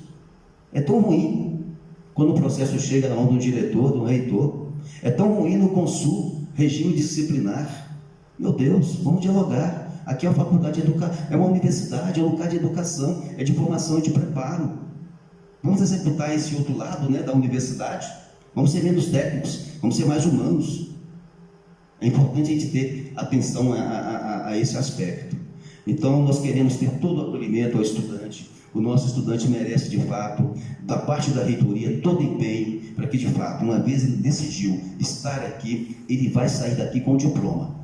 Speaker 3: É tão ruim quando o processo chega na mão de um diretor, de um reitor. É tão ruim no Consul, regime disciplinar. Meu Deus, vamos dialogar. Aqui é uma faculdade de educação, é uma universidade, é um lugar de educação, é de formação e de preparo. Vamos executar esse outro lado, né, da universidade. Vamos ser menos técnicos, vamos ser mais humanos. É importante a gente ter atenção a esse aspecto. Então, nós queremos ter todo o acolhimento ao estudante. O nosso estudante merece, de fato, da parte da reitoria, todo empenho para que, de fato, uma vez ele decidiu estar aqui, ele vai sair daqui com diploma.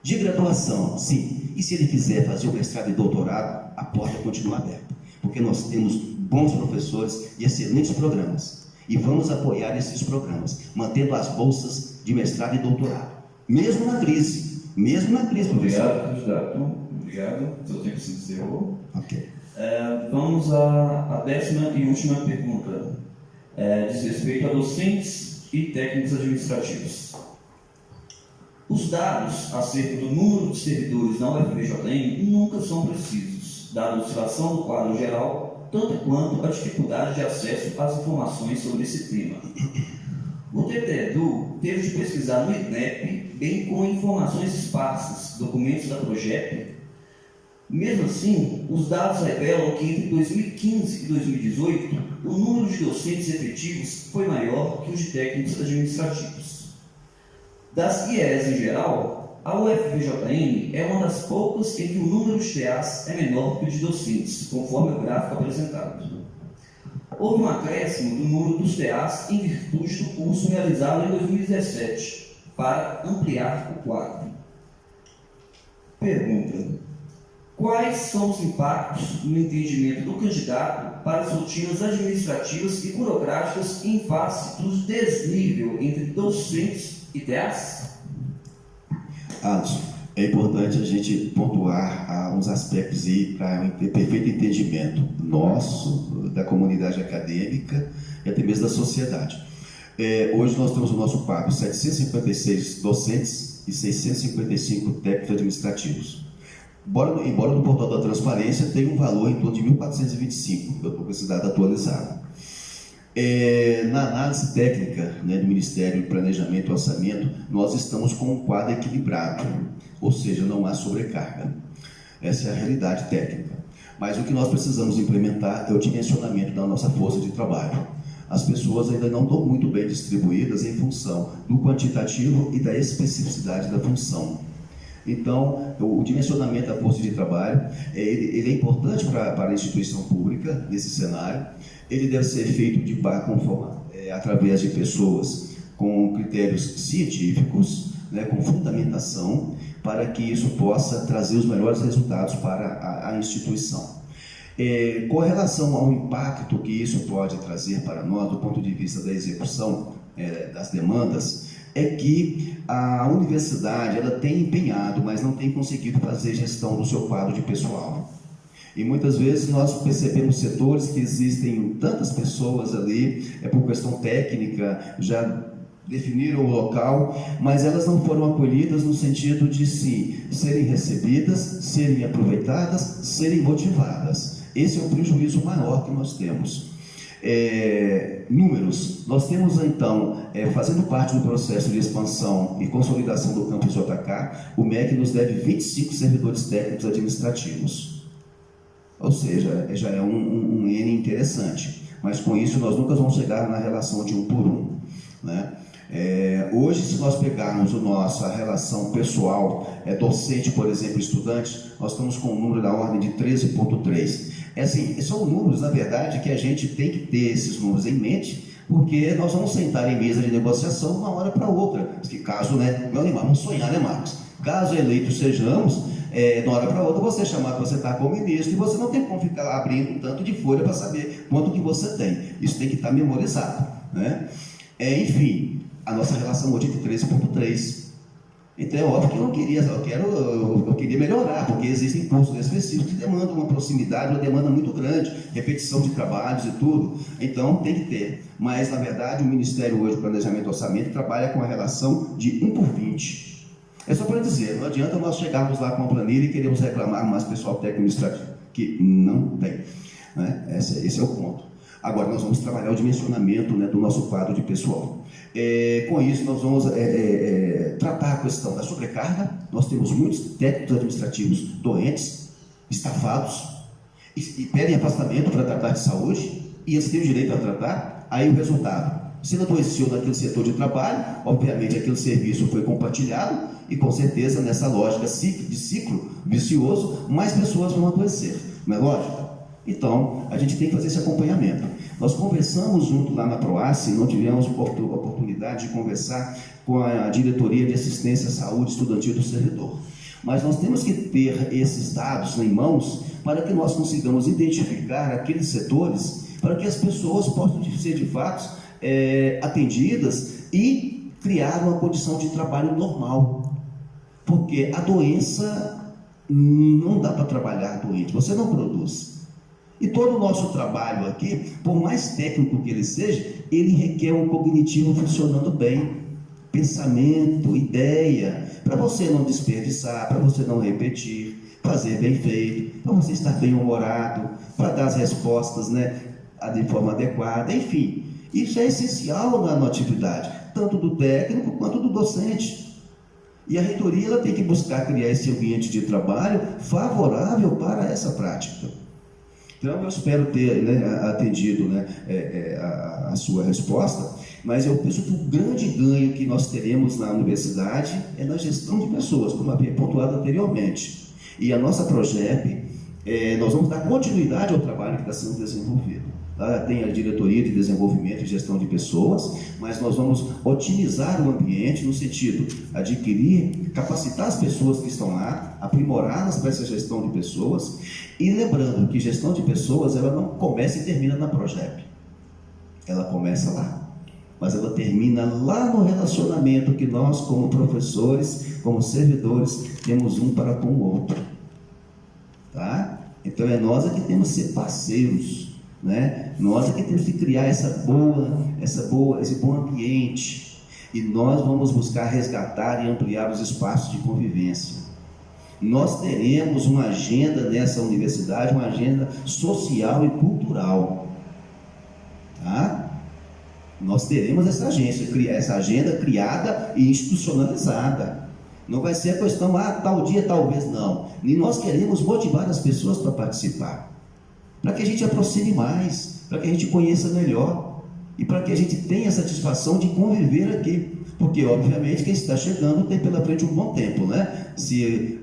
Speaker 3: De graduação, sim. E se ele quiser fazer o mestrado e doutorado, a porta continua aberta. Porque nós temos bons professores e excelentes programas. E vamos apoiar esses programas, mantendo as bolsas de mestrado e doutorado. Mesmo na crise. Mesmo na crise, professor.
Speaker 1: Obrigado, candidato. Obrigado. Seu tempo se encerrou.
Speaker 3: Ok.
Speaker 1: Vamos à 10ª e última pergunta. Diz respeito a docentes e técnicos administrativos. Os dados acerca do número de servidores na UFVJM nunca são precisos, dada a oscilação do quadro geral, tanto quanto a dificuldade de acesso às informações sobre esse tema. O TTEDU teve de pesquisar no INEP, bem como informações esparsas, documentos da Progep. Mesmo assim, os dados revelam que entre 2015 e 2018, o número de docentes efetivos foi maior que os de técnicos administrativos. Das IES em geral, a UFVJM é uma das poucas em que o número de TAs é menor que o de docentes, conforme o gráfico apresentado. Houve um acréscimo do número dos TAs em virtude do curso realizado em 2017, para ampliar o quadro. Pergunta: quais são os impactos no entendimento do candidato para as rotinas administrativas e burocráticas em face do desnível entre docentes e TAs?
Speaker 3: Alisson, É importante a gente pontuar uns aspectos aí para ter perfeito entendimento nosso, da comunidade acadêmica e até mesmo da sociedade. Hoje nós temos no nosso quadro 756 docentes e 655 técnicos administrativos. Embora no portal da transparência tenha um valor em torno de 1.425, eu estou com esse dado atualizado. Na análise técnica, né, do Ministério do Planejamento e Orçamento, nós estamos com um quadro equilibrado, ou seja, não há sobrecarga. Essa é a realidade técnica. Mas o que nós precisamos implementar é o dimensionamento da nossa força de trabalho. As pessoas ainda não estão muito bem distribuídas em função do quantitativo e da especificidade da função. Então, o dimensionamento da força de trabalho, ele é importante para a instituição pública, nesse cenário. Ele deve ser feito através de pessoas com critérios científicos, né, com fundamentação, para que isso possa trazer os melhores resultados para a instituição. Com relação ao impacto que isso pode trazer para nós, do ponto de vista da execução das demandas, é que a universidade ela tem empenhado, mas não tem conseguido fazer gestão do seu quadro de pessoal. E muitas vezes nós percebemos setores que existem tantas pessoas ali, por questão técnica, já definiram o local, mas elas não foram acolhidas no sentido de serem recebidas, serem aproveitadas, serem motivadas. Esse é o prejuízo maior que nós temos. Números. Nós temos, então, fazendo parte do processo de expansão e consolidação do campus JK, o MEC nos deve 25 servidores técnicos administrativos. Ou seja, já é um N interessante. Mas com isso nós nunca vamos chegar na relação de 1 por 1. Né? Hoje, se nós pegarmos a relação pessoal, docente, por exemplo, estudante, nós estamos com um número da ordem de 13,3. São números, na verdade, que a gente tem que ter esses números em mente, porque nós vamos sentar em mesa de negociação de uma hora para outra. Que caso, né, meu animal, vamos sonhar, né, Marcos? Caso eleitos sejamos, de uma hora para outra você é chamado para sentar com o ministro e você não tem como ficar abrindo um tanto de folha para saber quanto que você tem. Isso tem que estar memorizado, né? Enfim, a nossa relação hoje é de 13,3. Então é óbvio que eu queria melhorar, porque existem cursos específicos que demandam uma proximidade, uma demanda muito grande, repetição de trabalhos e tudo. Então tem que ter. Mas, na verdade, o Ministério hoje, do Planejamento e Orçamento, trabalha com a relação de 1 por 20. É só para dizer, não adianta nós chegarmos lá com a planilha e queremos reclamar mais pessoal técnico administrativo, que não tem. Né? Esse é o ponto. Agora, nós vamos trabalhar o dimensionamento, né, do nosso quadro de pessoal. Com isso, nós vamos tratar a questão da sobrecarga. Nós temos muitos técnicos administrativos doentes, estafados, e pedem afastamento para tratar de saúde, e eles têm o direito a tratar. Aí o resultado, se ele adoeceu naquele setor de trabalho, obviamente aquele serviço foi compartilhado, e com certeza, nessa lógica de ciclo vicioso, mais pessoas vão adoecer. Não é lógico? Então, a gente tem que fazer esse acompanhamento. Nós conversamos junto lá na PROACE, não tivemos oportunidade de conversar com a Diretoria de Assistência à Saúde Estudantil do servidor. Mas nós temos que ter esses dados em mãos para que nós consigamos identificar aqueles setores, para que as pessoas possam ser de fato atendidas e criar uma condição de trabalho normal. Porque a doença não dá para trabalhar doente, você não produz. E todo o nosso trabalho aqui, por mais técnico que ele seja, ele requer um cognitivo funcionando bem. Pensamento, ideia, para você não desperdiçar, para você não repetir, fazer bem feito, para você estar bem humorado, para dar as respostas, né, de forma adequada, enfim. Isso é essencial na atividade, tanto do técnico quanto do docente. E a reitoria ela tem que buscar criar esse ambiente de trabalho favorável para essa prática. Então, eu espero ter, né, atendido, né, a sua resposta, mas eu penso que o grande ganho que nós teremos na universidade é na gestão de pessoas, como havia pontuado anteriormente. E a nossa PROGEP, nós vamos dar continuidade ao trabalho que está sendo desenvolvido. Tem a Diretoria de Desenvolvimento e Gestão de Pessoas, mas nós vamos otimizar o ambiente no sentido de adquirir, capacitar as pessoas que estão lá, aprimorá-las para essa gestão de pessoas, e lembrando que gestão de pessoas ela não começa e termina na PROGEP, ela começa lá. mas ela termina lá no relacionamento que nós, como professores, como servidores, temos um para com o outro. Tá? Então é nós que temos que ser parceiros, né? Nós que temos que criar esse bom ambiente, e nós vamos buscar resgatar e ampliar os espaços de convivência. Nós teremos uma agenda nessa universidade, uma agenda social e cultural, tá? Nós teremos essa agenda criada e institucionalizada. Não vai ser a questão, tal dia talvez não. E nós queremos motivar as pessoas para participar, para que a gente aproxime mais, para que a gente conheça melhor e para que a gente tenha a satisfação de conviver aqui, porque obviamente quem está chegando tem pela frente um bom tempo, né? Se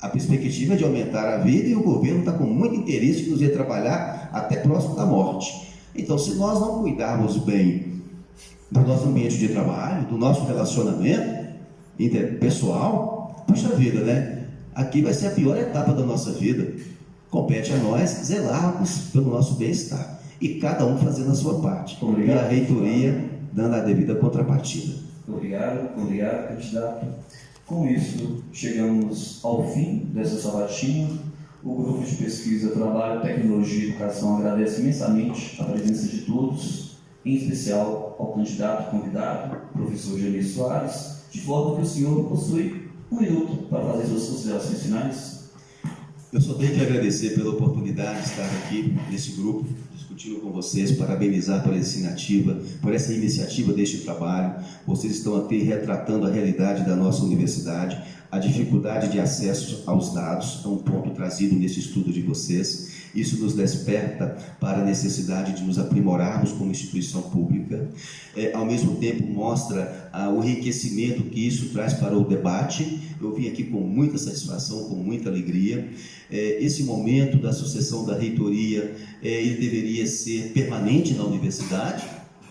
Speaker 3: a perspectiva é de aumentar a vida, e o governo está com muito interesse de nos ver trabalhar até próximo da morte. Então, se nós não cuidarmos bem do nosso ambiente de trabalho, do nosso relacionamento interpessoal, puxa vida, né? Aqui vai ser a pior etapa da nossa vida. Compete a nós zelarmos pelo nosso bem-estar, e cada um fazendo a sua parte.
Speaker 1: Obrigado.
Speaker 3: E a reitoria dando a devida contrapartida.
Speaker 1: Obrigado, candidato. Com isso, chegamos ao fim dessa sabatina. O Grupo de Pesquisa, Trabalho, Tecnologia e Educação agradece imensamente a presença de todos, em especial ao candidato convidado, professor Genir Soares, de forma que o senhor possui 1 minuto para fazer suas considerações finais.
Speaker 3: Eu só tenho que agradecer pela oportunidade de estar aqui nesse grupo, discutindo com vocês, parabenizar por essa iniciativa deste trabalho. Vocês estão aqui retratando a realidade da nossa universidade. A dificuldade de acesso aos dados é um ponto trazido nesse estudo de vocês. Isso nos desperta para a necessidade de nos aprimorarmos como instituição pública. Ao mesmo tempo, mostra o enriquecimento que isso traz para o debate. Eu vim aqui com muita satisfação, com muita alegria. Esse momento da sucessão da reitoria, ele deveria ser permanente na universidade,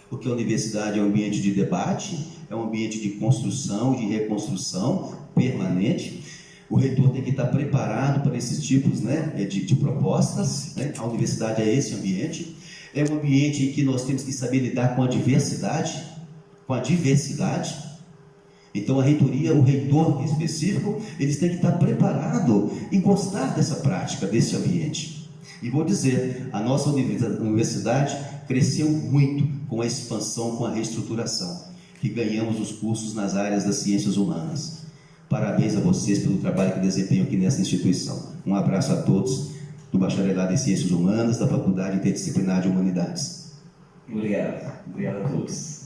Speaker 3: porque a universidade é um ambiente de debate, é um ambiente de construção, de reconstrução permanente. O reitor tem que estar preparado para esses tipos, né, de propostas, né? A universidade é esse ambiente. É um ambiente em que nós temos que saber lidar com a diversidade, Então a reitoria, o reitor em específico, eles têm que estar preparados e gostar dessa prática, desse ambiente. E vou dizer, a nossa universidade cresceu muito com a expansão, com a reestruturação, que ganhamos os cursos nas áreas das ciências humanas. Parabéns a vocês pelo trabalho que desempenham aqui nessa instituição. Um abraço a todos do Bacharelado em Ciências Humanas, da Faculdade Interdisciplinar de Humanidades.
Speaker 1: Obrigado a todos.